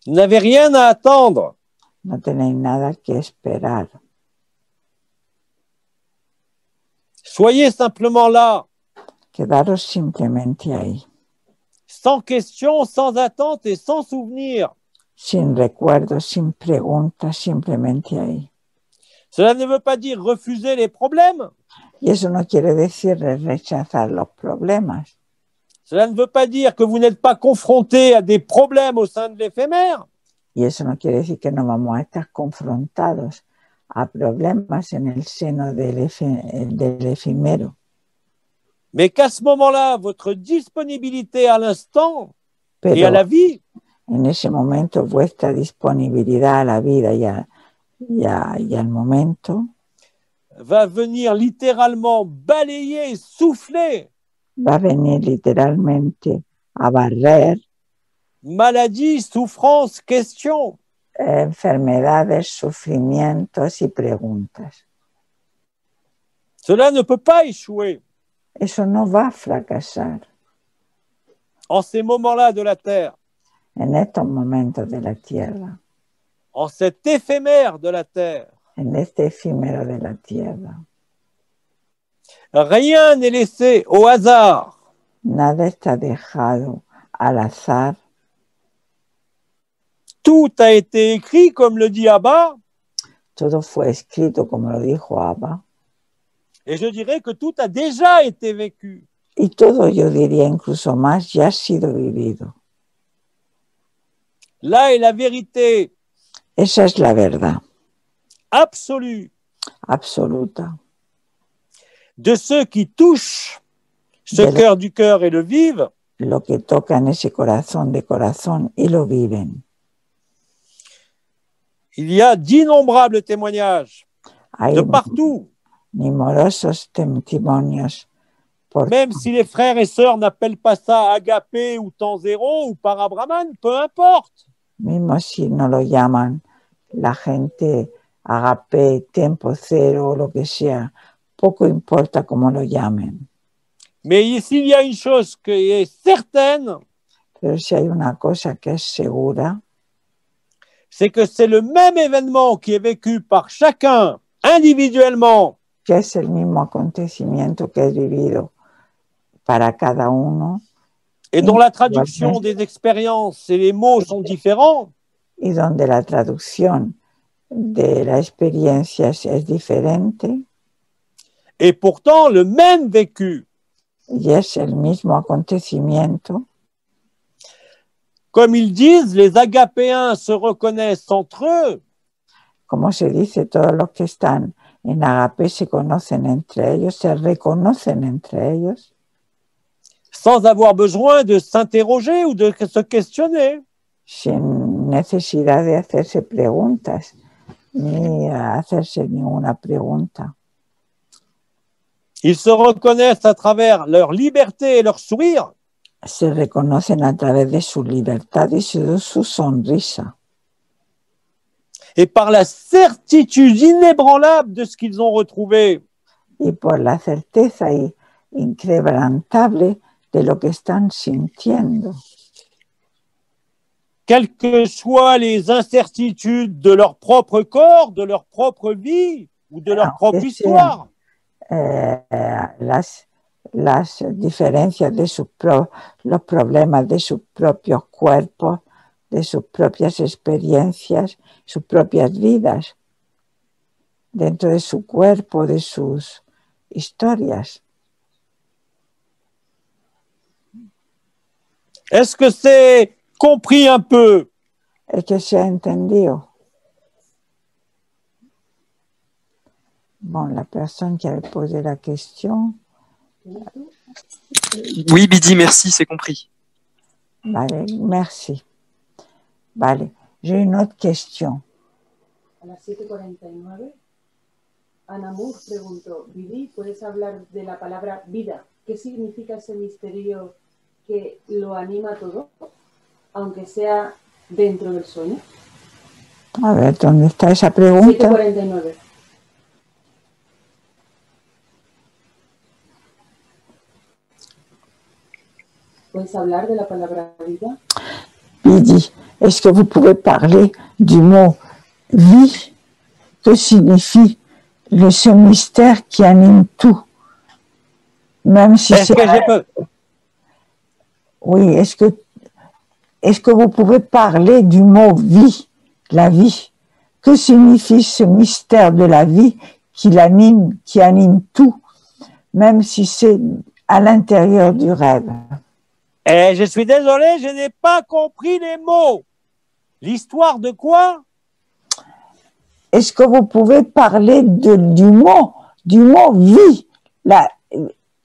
Vous n'avez rien à attendre. No tenéis nada que esperar. Soyez simplement là, Quedaros simplemente ahí, sans question, sans attente et sans souvenir. sin recuerdos, sin preguntas, simplemente ahí. Cela ne veut pas dire refuser les problèmes. Y eso no quiere decir rechazar los problemas. Cela ne veut pas dire que vous n'êtes pas confronté à des problèmes au sein de l'éphémère. Y eso no quiere decir que no vamos a estar confrontados a problemas en el seno del efímero. Mais qu'à ce moment-là, votre disponibilité à l'instant et à Pero la vie en ese momento vuestra disponibilidad a la vida y al momento va venir littéralement balayer, souffler va a venir literalmente a barrer maladie, souffrance, question. enfermedades, sufrimientos y preguntas. Cela ne peut pas échouer Eso no va a fracasar en ces moments-là de la terre, en estos momentos de la tierra, en cet éphémère de la terre. en este efímero de la tierra. Rien n'est laissé au hasard. Nada está dejado al azar. Tout a été écrit, comme le dit Abba, Todo fue escrito, como lo dijo Abba. et je dirais que tout a déjà été vécu. Y todo, yo diría incluso más, ya ha sido vivido. Là est la vérité Esa es la verdad absolue absoluta de ceux qui touchent ce De la- cœur du cœur et le vivent. lo que tocan ese corazón de corazón y lo viven. Il y a d'innombrables témoignages Hay de partout, numerosos testimonios, même si les frères et sœurs n'appellent pas ça agapé ou temps zéro ou parabrahman, peu importe. mismo si no lo llaman la gente agape, tiempo cero o lo que sea, poco importa cómo lo llamen. Mais s'il y a une chose qui est certaine, Pero si hay una cosa que es segura, c'est que c'est le même événement qui est vécu par chacun individuellement que es el mismo acontecimiento que es vivido para cada uno et dont la traduction des expériences et les mots sont différents, y donde la traducción de la experiencia es diferente et pourtant le même vécu. y es el mismo acontecimiento, Comme ils disent, les agapéens se reconnaissent entre eux. Como se dice, todos los que están en agape se conocen entre ellos, se reconocen entre ellos, sans avoir besoin de s'interroger ou de se questionner. sin necesidad de hacerse preguntas ni hacerse ninguna pregunta. Ils se reconnaissent à travers leur liberté et leur sourire. Se reconocen a través de su libertad y su sonrisa, Et par la certitude inébranlable de ce qu'ils ont retrouvé. y por la certeza inquebrantable de lo que están sintiendo. Quelles que soient les incertitudes de leur propre corps, de leur propre vie ou de leur propre histoire. Las diferencias de los problemas de sus propios cuerpos, de sus propias experiencias, sus propias vidas, dentro de su cuerpo, de sus historias. Est-ce que c'est compris un peu? Es que se ha entendido. Bon, la personne qui avait posé la question. Oui, Bidi, merci, c'est compris. Vale, merci. Vale, j'ai une autre question. A las 7:49, Ana Moore preguntó, Bidi, ¿puedes hablar de la palabra vida? ¿Qué significa ese misterio que lo anima todo, aunque sea dentro del sueño? A ver, ¿dónde está esa pregunta? 7:49. ¿Puedes hablar de la palabra vida? Bidi, est-ce que vous pouvez parler du mot vie? Que signifie ce mystère qui anime tout? Même si c'est... Oui, est-ce que vous pouvez parler du mot vie, la vie? Que signifie ce mystère de la vie qui anime tout, même si c'est à l'intérieur du rêve? Je suis désolé, je n'ai pas compris les mots. L'histoire de quoi? Est-ce que vous pouvez parler du mot vie,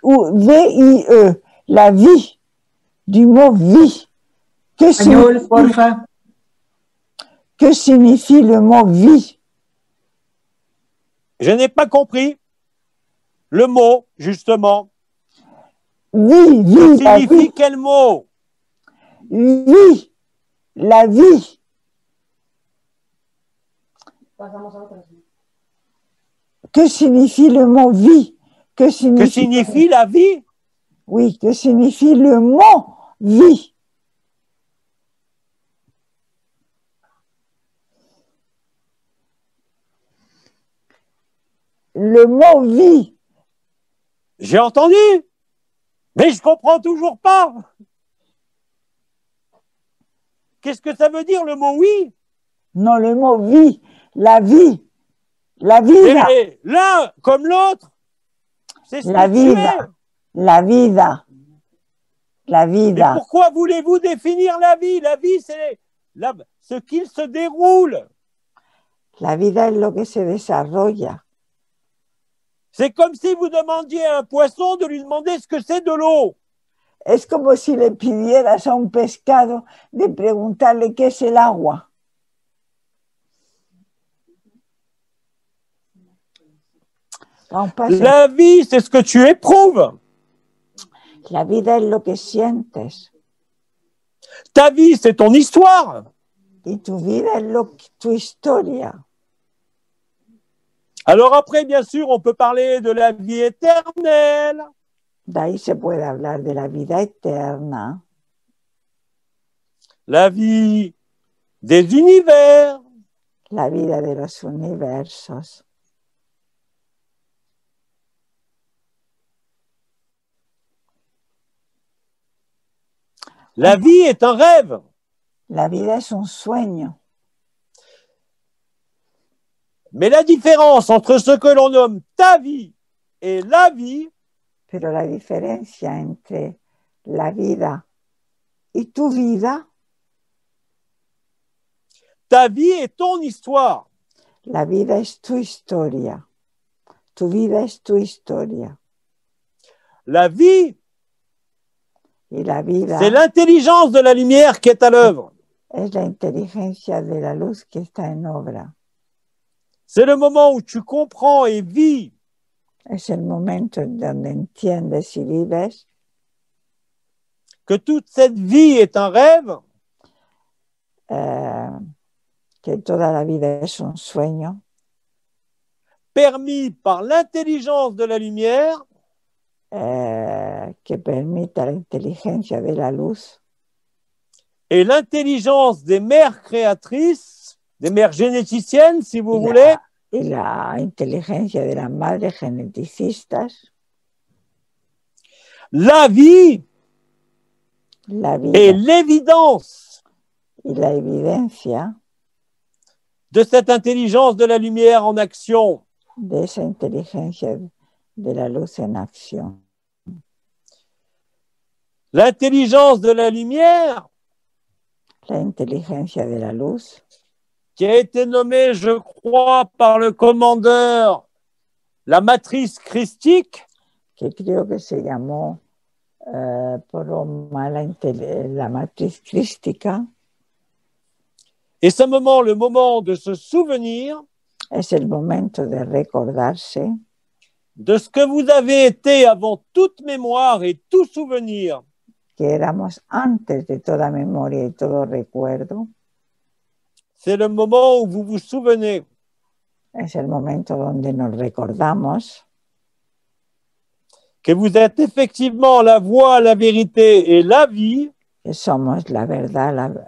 V-I-E, la vie, du mot vie? Que signifie le mot vie? Je n'ai pas compris le mot, justement. Vie, ça signifie quel mot? Vie, la vie. Que signifie le mot vie? Que signifie la vie? Oui, que signifie le mot vie? Le mot vie. J'ai entendu, mais je comprends toujours pas. Qu'est-ce que ça veut dire le mot oui? Non, le mot vie, la vie. La vida. L'un comme l'autre, c'est la vida. La vida. La vida. Mais pourquoi voulez-vous définir la vie? La vie, c'est ce qu'il se déroule. La vida es lo que se desarrolla. C'est comme si vous demandiez à un poisson de lui demander ce que c'est de l'eau. Es como si le pidieras a un pescado de preguntarle qué es el agua. La vie, c'est ce que tu éprouves. La vida es lo que sientes. Ta vie, c'est ton histoire. Y tu vida es tu historia. Alors après, bien sûr, on peut parler de la vie éternelle. D'ahí se puede hablar de la vida eterna. La vie des univers. La vida de los universos. La vie est un rêve. La vida es un sueño. Mais la différence entre ce que l'on nomme ta vie et la vie, pero la diferencia entre la vida y tu vida, Ta vie est ton histoire. La vida es tu historia. Tu vida es tu historia. La vie, Y la vida c'est l'intelligence de la lumière qui est à l'œuvre. es la inteligencia de la luz que está en obra. C'est le moment où tu comprends et vis Es el momento en donde entiendes y vives que toute cette vie est un rêve que toda la vida es un sueño permis par l'intelligence de la lumière que permita la inteligencia de la luz et l'intelligence des mères créatrices, des mères généticiennes, si vous voulez, y la inteligencia de las madres geneticistas. la vie La vida et l'évidence y la evidencia de cette intelligence de la lumière en action. de esa inteligencia de la luz en acción. L'intelligence de la lumière La inteligencia de la luz, qui a été nommée, je crois, par le commandeur la matrice christique, que creo que se llamó por Roma la matriz crística, est simplement le moment de se souvenir es el momento de recordarse de ce que vous avez été avant toute mémoire et tout souvenir. que éramos antes de toda memoria y todo recuerdo. C'est le moment où vous vous souvenez Es el momento donde nos recordamos que vous êtes effectivement la voie, la vérité et la vie, que somos la verdad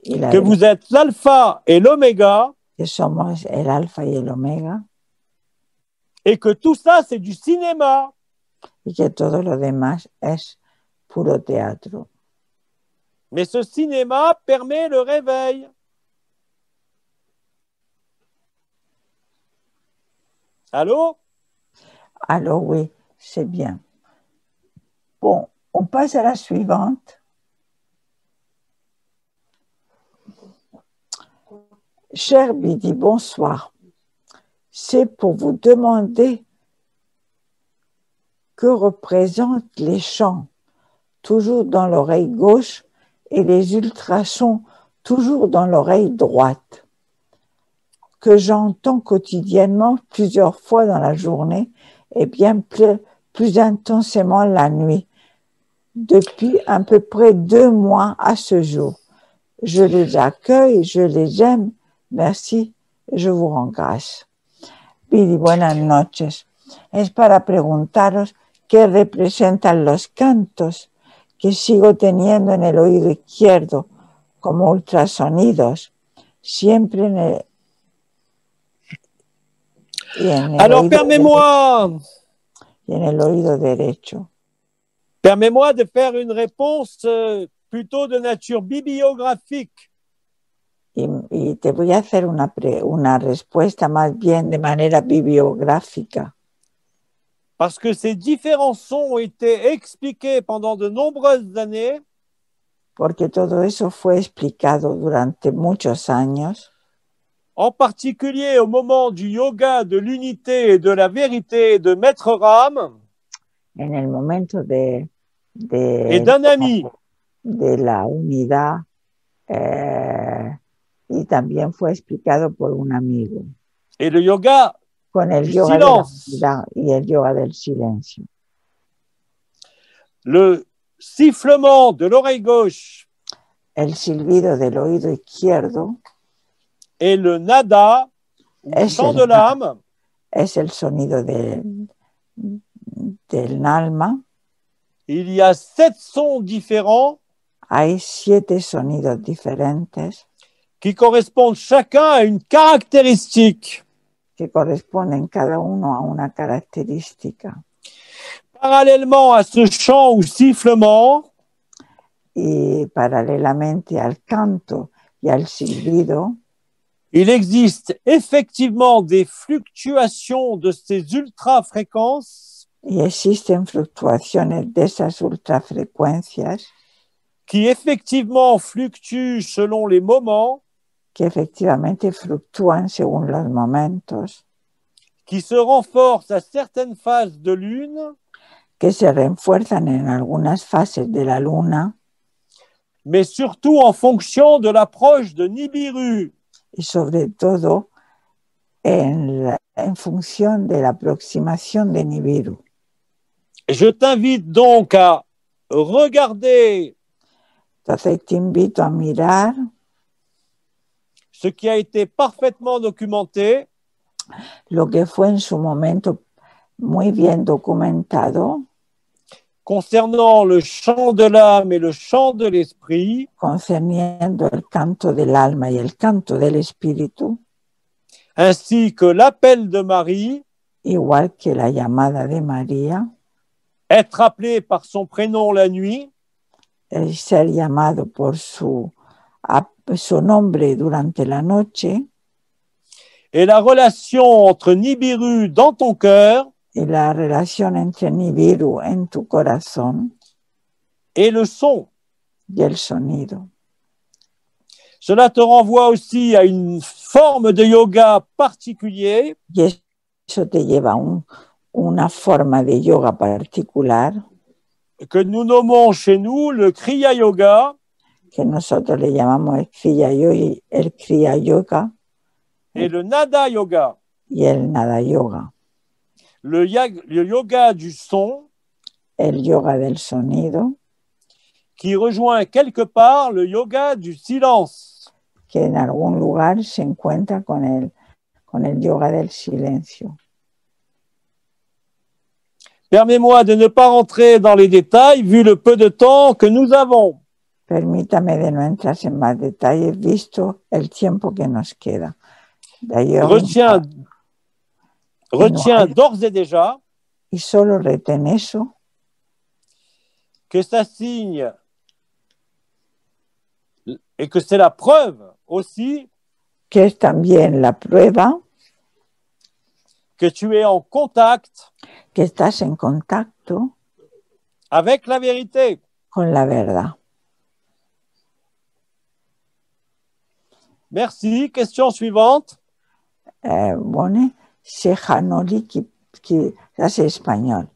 y la que vous êtes l'alpha et l'oméga, que somos el alfa y el omega, et que tout ça, c'est du cinéma. y que todo lo demás es puro teatro. Mais ce cinéma permet le réveil. Allô? Alors oui, c'est bien. Bon, on passe à la suivante. Cher Bidi, bonsoir. C'est pour vous demander que représentent les chants, toujours dans l'oreille gauche, et les ultrasons, toujours dans l'oreille droite, que j'entends quotidiennement plusieurs fois dans la journée et bien plus intensément la nuit, depuis à peu près 2 mois à ce jour. Je les accueille, je les aime. Merci, je vous rends grâce. Bidi, buenas noches. Es para preguntaros qué representan los cantos que sigo teniendo en el oído izquierdo como ultrasonidos, siempre en el... Alors, permets-moi y en el oído derecho. Permets-moi de faire une réponse plutôt de nature bibliographique. Y te voy a hacer una respuesta más bien de manera bibliográfica. Parce que ces différents sons ont été expliqués pendant de nombreuses années. Porque todo eso fue explicado durante muchos años. En particulier au moment du yoga de l'unité et de la vérité de Maître Ram. En el momento et d'un ami. De la unidad y también fue explicado por un amigo. Et le yoga con el du yoga silence. de la unidad y el yoga del silencio. Le sifflement de l'oreille gauche. El silbido del oído izquierdo. Et le nada, le chant de l'âme. Es el sonido del alma. Il y a 7 sons différents. Hay 7 sonidos diferentes. Qui correspondent chacun à une caractéristique. Que corresponden cada uno a una característica. Parallèlement à ce chant ou sifflement. Y paralelamente al canto y al silbido. Il existe effectivement des fluctuations de ces ultrafréquences. Y existen fluctuaciones de esas ultrafrecuencias. qui effectivement fluctuent selon les moments, que efectivamente fluctúan según los momentos, qui se renforcent à certaines phases de lune, que se refuerzan en algunas fases de la luna mais surtout en fonction de l'approche de Nibiru. y sobre todo en función de la aproximación de Nibiru. Je t'invite donc à regarder Entonces te invito a mirar ce qui a été parfaitement documenté lo que fue en su momento muy bien documentado concernant le chant de l'âme et le chant de l'esprit, concerniendo el canto del alma y el canto del espíritu, ainsi que l'appel de Marie, igual que la llamada de María, être appelée par son prénom la nuit, el ser llamado por su nombre durante la noche, et la relation entre Nibiru dans ton cœur y la relación entre Nibiru en tu corazón et le son. y el sonido. Cela te renvoie aussi à une forme de yoga particulier Y eso te lleva a una forma de yoga particular que nous nommons chez nous le Kriya Yoga, que nosotros le llamamos el Kriya Yoga et le Nada Yoga, y el Nada Yoga, le yoga du son, el yoga del sonido, qui rejoint quelque part le yoga du silence. que en algún lugar se encuentra con el yoga del silencio. Permets-moi de ne pas rentrer dans les détails vu le peu de temps que nous avons. Permítame de no entrar en más detalles, visto el tiempo que nos queda. D'ailleurs, Retiens d'ores et déjà y solo retén eso, que ça signe et que c'est la preuve aussi que es también la prueba que tu es en contact que estás en contacto avec la vérité. con la verdad. Merci. Question suivante. Bueno, Sejanoli, que hace español.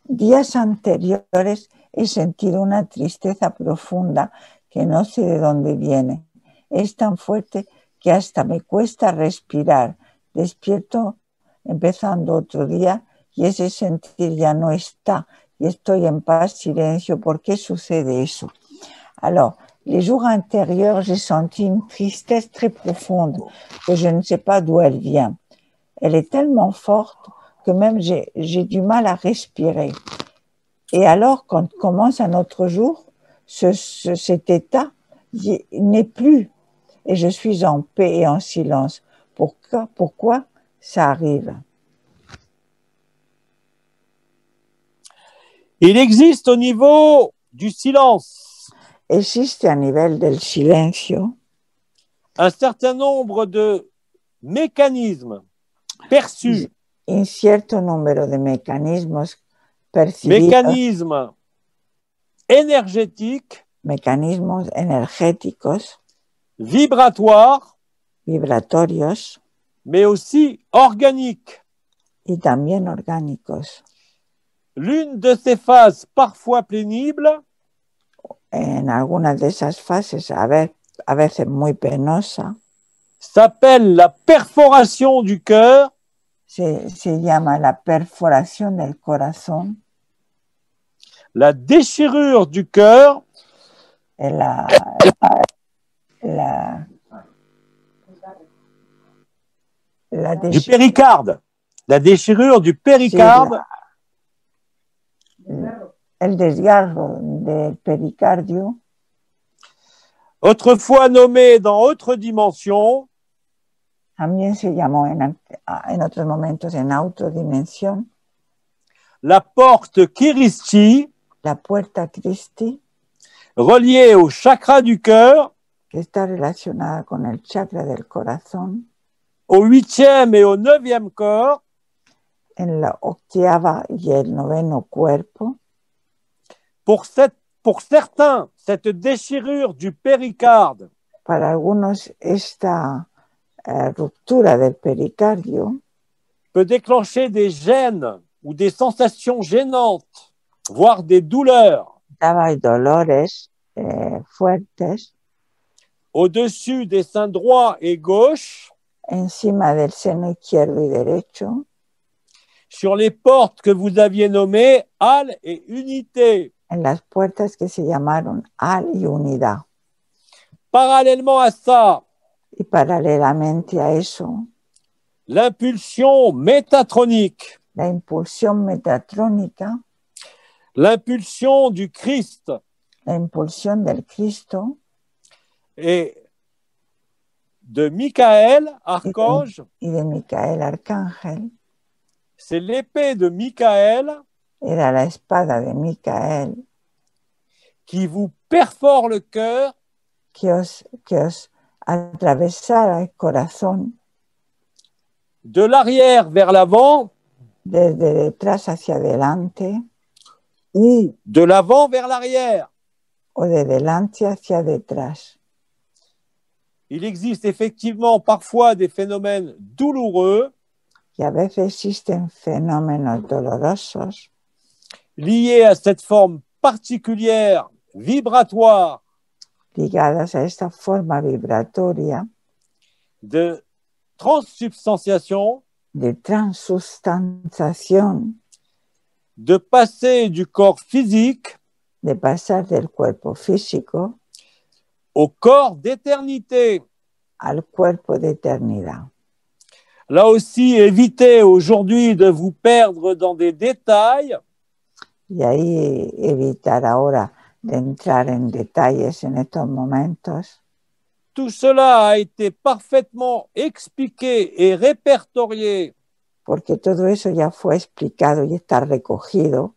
Días anteriores he sentido una tristeza profunda que no sé de dónde viene. Es tan fuerte que hasta me cuesta respirar. Despierto empezando otro día y ese sentir ya no está. Y estoy en paz, silencio. ¿Por qué sucede eso? Alors, les jours antérieurs, j'ai senti une tristesse très profonde que je ne sais pas d'où elle vient. Elle est tellement forte que même j'ai du mal à respirer. Et alors, quand commence un autre jour, cet état n'est plus. Et je suis en paix et en silence. Pourquoi ça arrive? Il existe au niveau du silence Existe a nivel del silencio un certain nombre de mécanismes perçus, un cierto número de mecanismos percibidos, mécanismes énergétiques, mecanismos energéticos, vibratoires, vibratorios mais aussi organiques. y también orgánicos. L'une de ces phases parfois pénibles En algunas de esas fases, a veces muy penosa, s'appelle la perforation du cœur se llama la perforación del corazón, la déchirure du cœur du péricarde, la déchirure du péricarde, el desgarro del pericardio, autrefois nommée dans autre dimension también se llamó en otros momentos en autodimensión, la porte Kiristi, la puerta Christi, reliée au chakra du cœur, que está relacionada con el chakra del corazón, au 8e et au 9e corps, en la 8ª y el 9º cuerpo. pour certains, cette déchirure du péricarde Para algunos, esta ruptura del pericardio peut déclencher des gènes ou des sensations gênantes, voire des douleurs daba dolores fuertes au-dessus des seins droit et gauche, encima del seno izquierdo y derecho, sur les portes que vous aviez nommées Halle et Unité. en las puertas que se llamaron Al y Unidad. Parallèlement à ça, Y paralelamente a eso, l'impulsion métatronique, la impulsión metatrónica, l'impulsion du Christ la impulsión del Cristo et de Michael, archange, y de Micael Arcángel, c'est l'épée de Michael era la espada de Micael qui vous perfore le cœur que os atravesara el corazón de l'arrière vers l'avant desde detrás hacia adelante ou de l'avant vers l'arrière. o de delante hacia detrás. Il existe effectivement parfois des phénomènes douloureux Y a veces existen fenómenos dolorosos liés à cette forme particulière vibratoire ligados a esta forma vibratoria de transsubstantiation, de transustanciación, de passer du corps physique de pasar del cuerpo físico au corps d'éternité. al cuerpo de eternidad. Là aussi, évitez aujourd'hui de vous perdre dans des détails. Y ahí evitar ahora de entrar en detalles en estos momentos. Tout cela a été parfaitement expliqué et répertorié Porque todo eso ya fue explicado y está recogido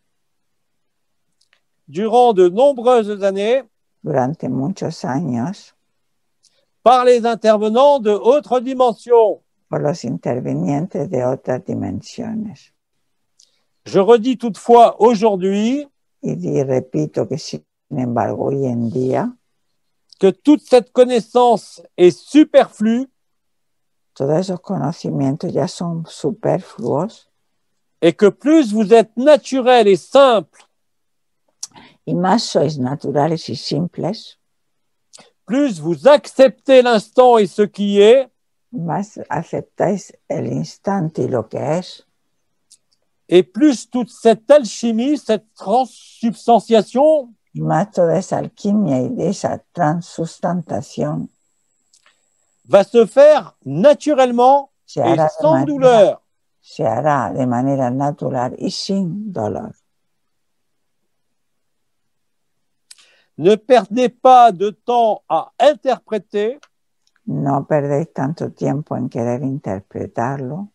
durant de nombreuses années durante muchos años par les intervenants de autres dimensions. por los intervinientes de otras dimensiones. Je redis toutefois aujourd'hui Y repito que, sin embargo, hoy en día, que toute cette connaissance est superflue todos esos conocimientos ya son superfluos et que plus vous êtes naturel et simple, y más sois naturales y simples, plus vous acceptez l'instant et ce qui est, más aceptáis el instante y lo que es, et plus toute cette alchimie, cette transsubstantiation y más toda esa alquimia y de esa transustantación va se faire naturellement se et hará, sans douleur. se hará de manera natural y sin dolor. Ne perdez pas de temps à interpréter, No perdéis tanto tiempo en querer interpretarlo,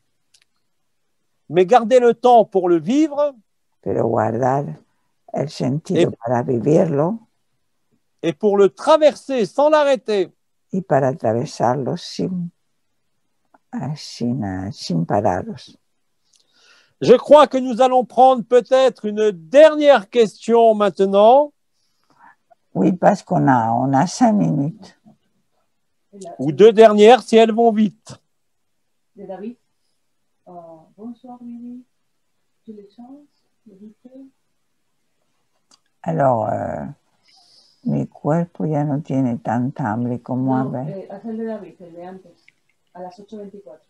mais gardez le temps pour le vivre pero guardar el sentido para vivirlo et pour le traverser sans l'arrêter. y para atravesarlo sin pararos. Je crois que nous allons prendre peut-être une dernière question maintenant, Oui, parce qu'on a 5 minutes. ou deux dernières si elles vont vite. De David. Bonsoir, Lily. ¿Tú le echas? ¿Le dices? Alors, mi cuerpo ya no tiene tanta hambre como No, hambre. haz el de David, el de antes, a las 8:24.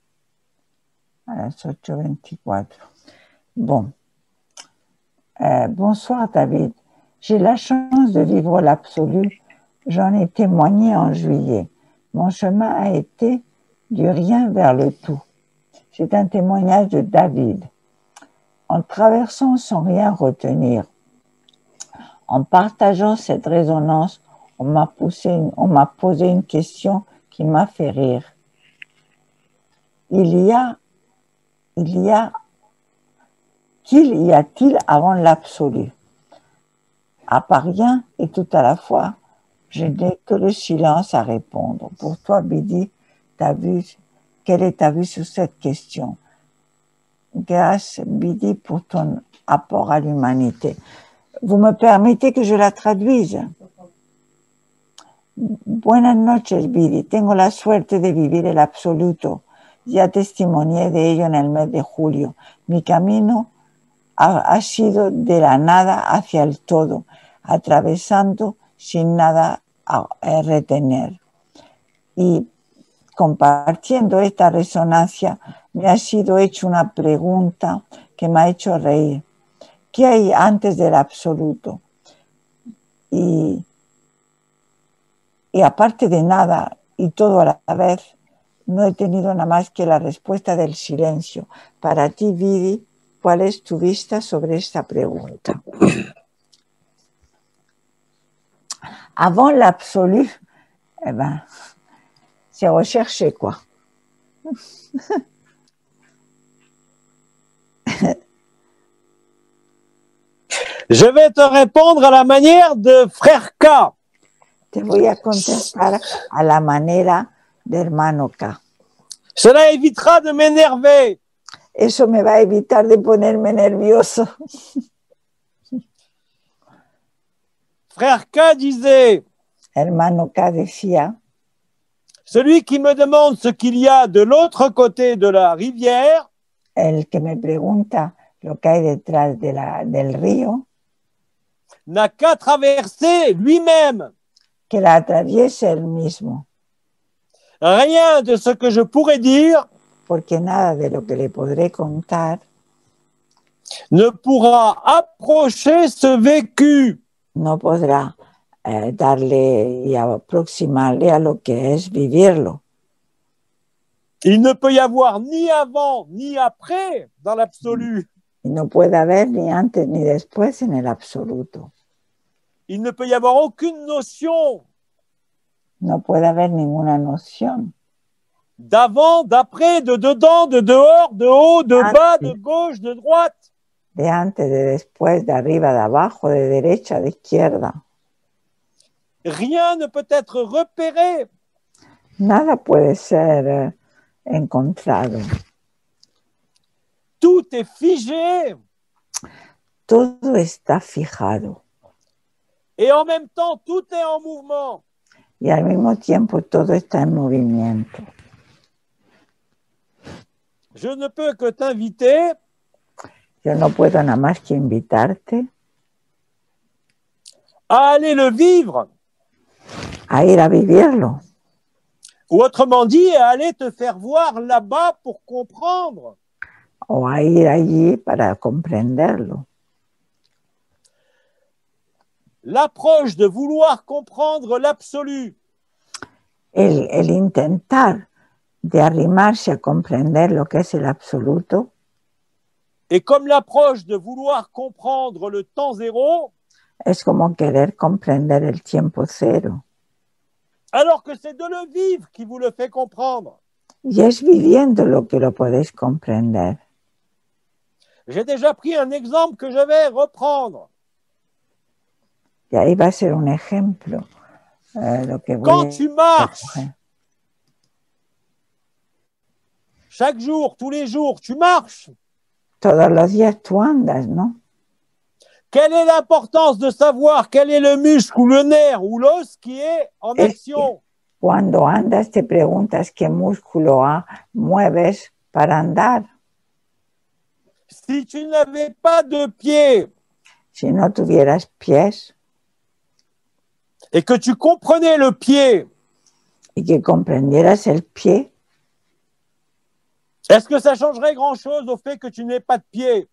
À las 8:24. Bon. Bonsoir, David. J'ai la chance de vivre l'absolu. J'en ai témoigné en juillet. Mon chemin a été du rien vers le tout. C'est un témoignage de David. En traversant sans rien retenir, en partageant cette résonance, on m'a posé une question qui m'a fait rire. Qu'il y a-t-il avant l'absolu? À part rien et tout à la fois, je n'ai que le silence à répondre. Pour toi, Bidi, quelle est ta vue sur cette question? Grâce, Bidi, pour ton apport à l'humanité. Vous me permettez que je la traduise? Buenas noches, Viri. Tengo la suerte de vivir el absoluto. Ya testimonié de ello en el mes de julio. Mi camino ha sido de la nada hacia el todo, atravesando sin nada a retener. Y compartiendo esta resonancia, me ha sido hecho una pregunta que me ha hecho reír. ¿Qué hay antes del absoluto? Y aparte de nada y todo a la vez, no he tenido nada más que la respuesta del silencio. Para ti, Viri, ¿cuál es tu vista sobre esta pregunta? Avant l'absolu, eh ben, c'est recherché, quoi. Je vais te répondre à la manière de frère K. Te voy a contestar a la manera de hermano K. Cela évitera de m'énerver. Eso me va a evitar de ponerme nervioso. Frère K disait, Hermano K decía, celui qui me demande ce qu'il y a de l'autre côté de la rivière, el que me pregunta lo que hay detrás del río, n'a qu'à traverser lui-même. Que la atraviese él mismo. Rien de ce que je pourrais dire porque nada de lo que le podré contar ne pourra approcher ce vécu. No podrá darle y aproximarle a lo que es vivirlo. Il ne peut y avoir ni avant ni après dans l'absolu. Y no puede haber ni antes ni después en el absoluto. Il ne peut y avoir aucune notion. No puede haber ninguna noción. D'avant, d'après, de dedans, de dehors, de haut, de bas, de gauche, de droite. De antes, de después, de arriba, de abajo, de derecha, de izquierda. Rien ne peut être repéré. Nada puede ser encontrado. Tout est figé. Todo está fijado. Et en même temps, tout est en mouvement. Y al mismo tiempo todo está en movimiento. Je ne peux que t'inviter. Yo no puedo nada más que invitarte à aller le vivre. A ir a vivirlo. Ou autrement dit, à aller te faire voir là-bas pour comprendre. O a ir allí para comprenderlo. L'approche de vouloir comprendre l'absolu. El intentar de arrimarse a comprender lo que es el absoluto. Et comme l'approche de vouloir comprendre le temps zéro. Es como querer comprender el tiempo cero. Alors que c'est de le vivre qui vous le fait comprendre. Y es viviendo lo que lo podéis comprender. J'ai déjà pris un exemple que je vais reprendre. Y ahí va a ser un ejemplo. Lo que Quand tu marches, chaque jour, tous les jours, tu marches. Todos los días tú andas, ¿no? Quelle est l'importance de savoir quel est le muscle ou le nerf ou l'os qui est en action? Cuando andas te preguntas qué músculo mueves para andar. Si tu n'avais pas de pieds, si no tuvieras pies, et que tu comprenais le pied, y que comprendieras el pie, est-ce que ça changerait grand-chose au fait que tu n'aies pas de pieds?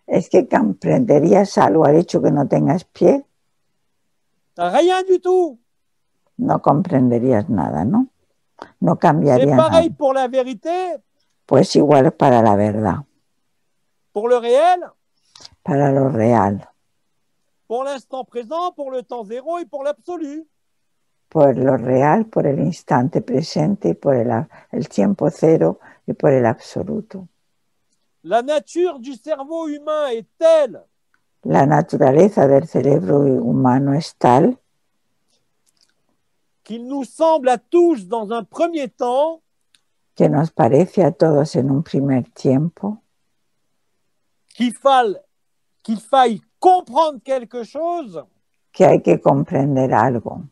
¿Es que comprenderías algo al hecho que no tengas pie? Rien du tout. No comprenderías nada, ¿no? No cambiaría nada. C'est pareil nada. pour la vérité. Pues igual para la verdad. Pour le réel. Para lo real. Pour l'instant présent, pour le temps zéro et pour l'absolu. Por lo real, por el instante presente, por el tiempo cero y por el absoluto. La nature du cerveau humain est telle. La naturaleza del cerebro humano es tal qu'il nous semble à tous dans un premier temps que nos parece a todos en un primer tiempo qu'il faille comprendre quelque chose que hay que comprender algo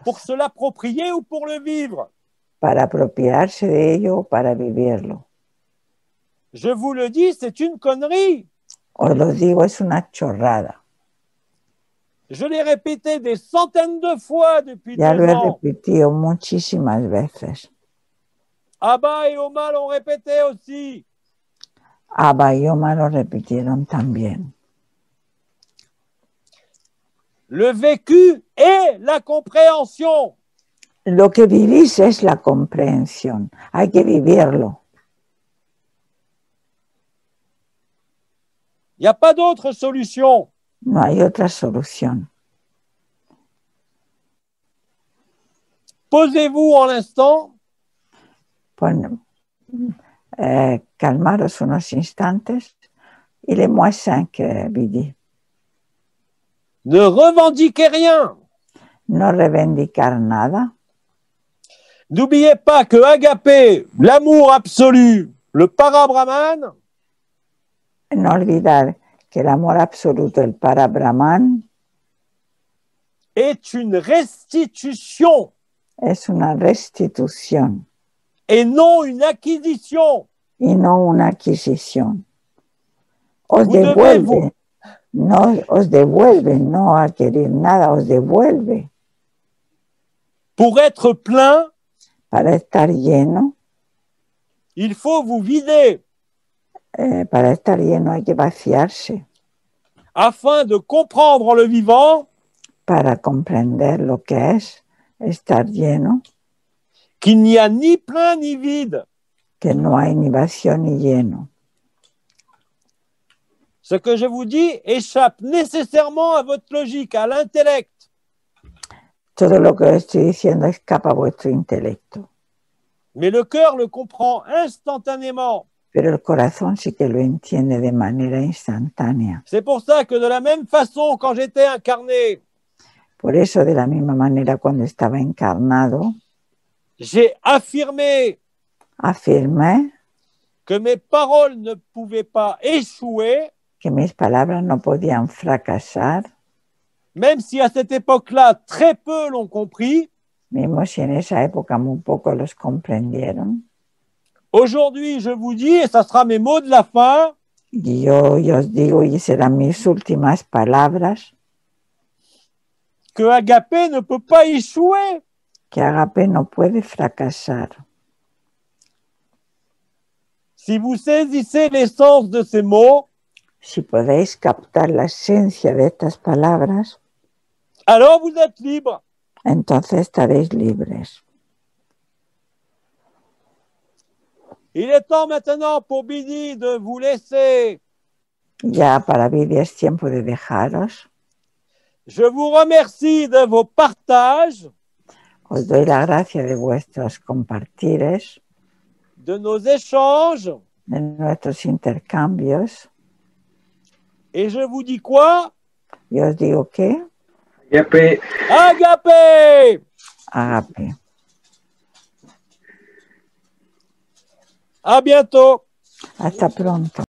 pour se l'approprier ou pour le vivre. para apropiarse de ello o para vivirlo. Je vous le dis, c'est une connerie. Os lo digo, es una chorrada. Je l'ai répété des centaines de fois depuis Ya 2 lo he ans. repetido muchísimas veces. Abba et Oma l'ont répété aussi. Abba y Oma lo repitieron también. Le vécu est la compréhension. Lo que vivís es la comprensión. Hay que vivirlo. Il n'y a pas d'autre solution. No hay otra solución. Posez-vous en l'instant Calmaros unos instantes. Il est moins 5, Bidi. Ne revendiquez rien. No revendicar nada. N'oubliez pas que Agapé, l'amour absolu, le para-brahman, No olvidar que el amor absoluto, el para-brahman, est une restitution es una restitución et non une acquisition. y no una adquisición. Os Vous devez devuelve, no os devuelve, no adquirir nada, os devuelve. Pour être plein, Para estar lleno, il faut vous vider para estar lleno hay que vaciarse. afin de comprendre le vivant Para comprender lo que es estar lleno, qu'il n'y a ni plein ni vide. que no hay ni vacío ni lleno. Ce que je vous dis échappe nécessairement à votre logique, à l'intellect. Todo lo que os estoy diciendo escapa a vuestro intelecto, Mais le cœur le comprend instantanément. pero el corazón sí que lo entiende de manera instantánea. C'est pour ça que de la même façon, quand j'étais incarné, Por eso, de la misma manera, cuando estaba encarnado, j'ai affirmé afirmé que mes paroles ne pouvaient pas échouer, que mis palabras no podían fracasar, même si à cette époque-là, très peu l'ont compris. mismo si en esa época muy pocos los comprendieron. Aujourd'hui, je vous dis, et ça sera mes mots de la fin, Y yo os digo, y serán mis últimas palabras, que Agapé ne peut pas échouer. que Agape no puede fracasar. Si vous saisissez l'essence de ces mots, Si podéis captar la esencia de estas palabras, alors vous êtes libre. entonces estaréis libres. Il est temps maintenant pour Bidi de vous laisser. Ya para Bidi es tiempo de dejaros. Je vous remercie de vos partages, Os doy la gracia de vuestros compartires, de nos échanges, de nuestros intercambios. et je vous dis quoi? Y os digo que Agapé. Agapé! Agape. À bientôt! Hasta pronto.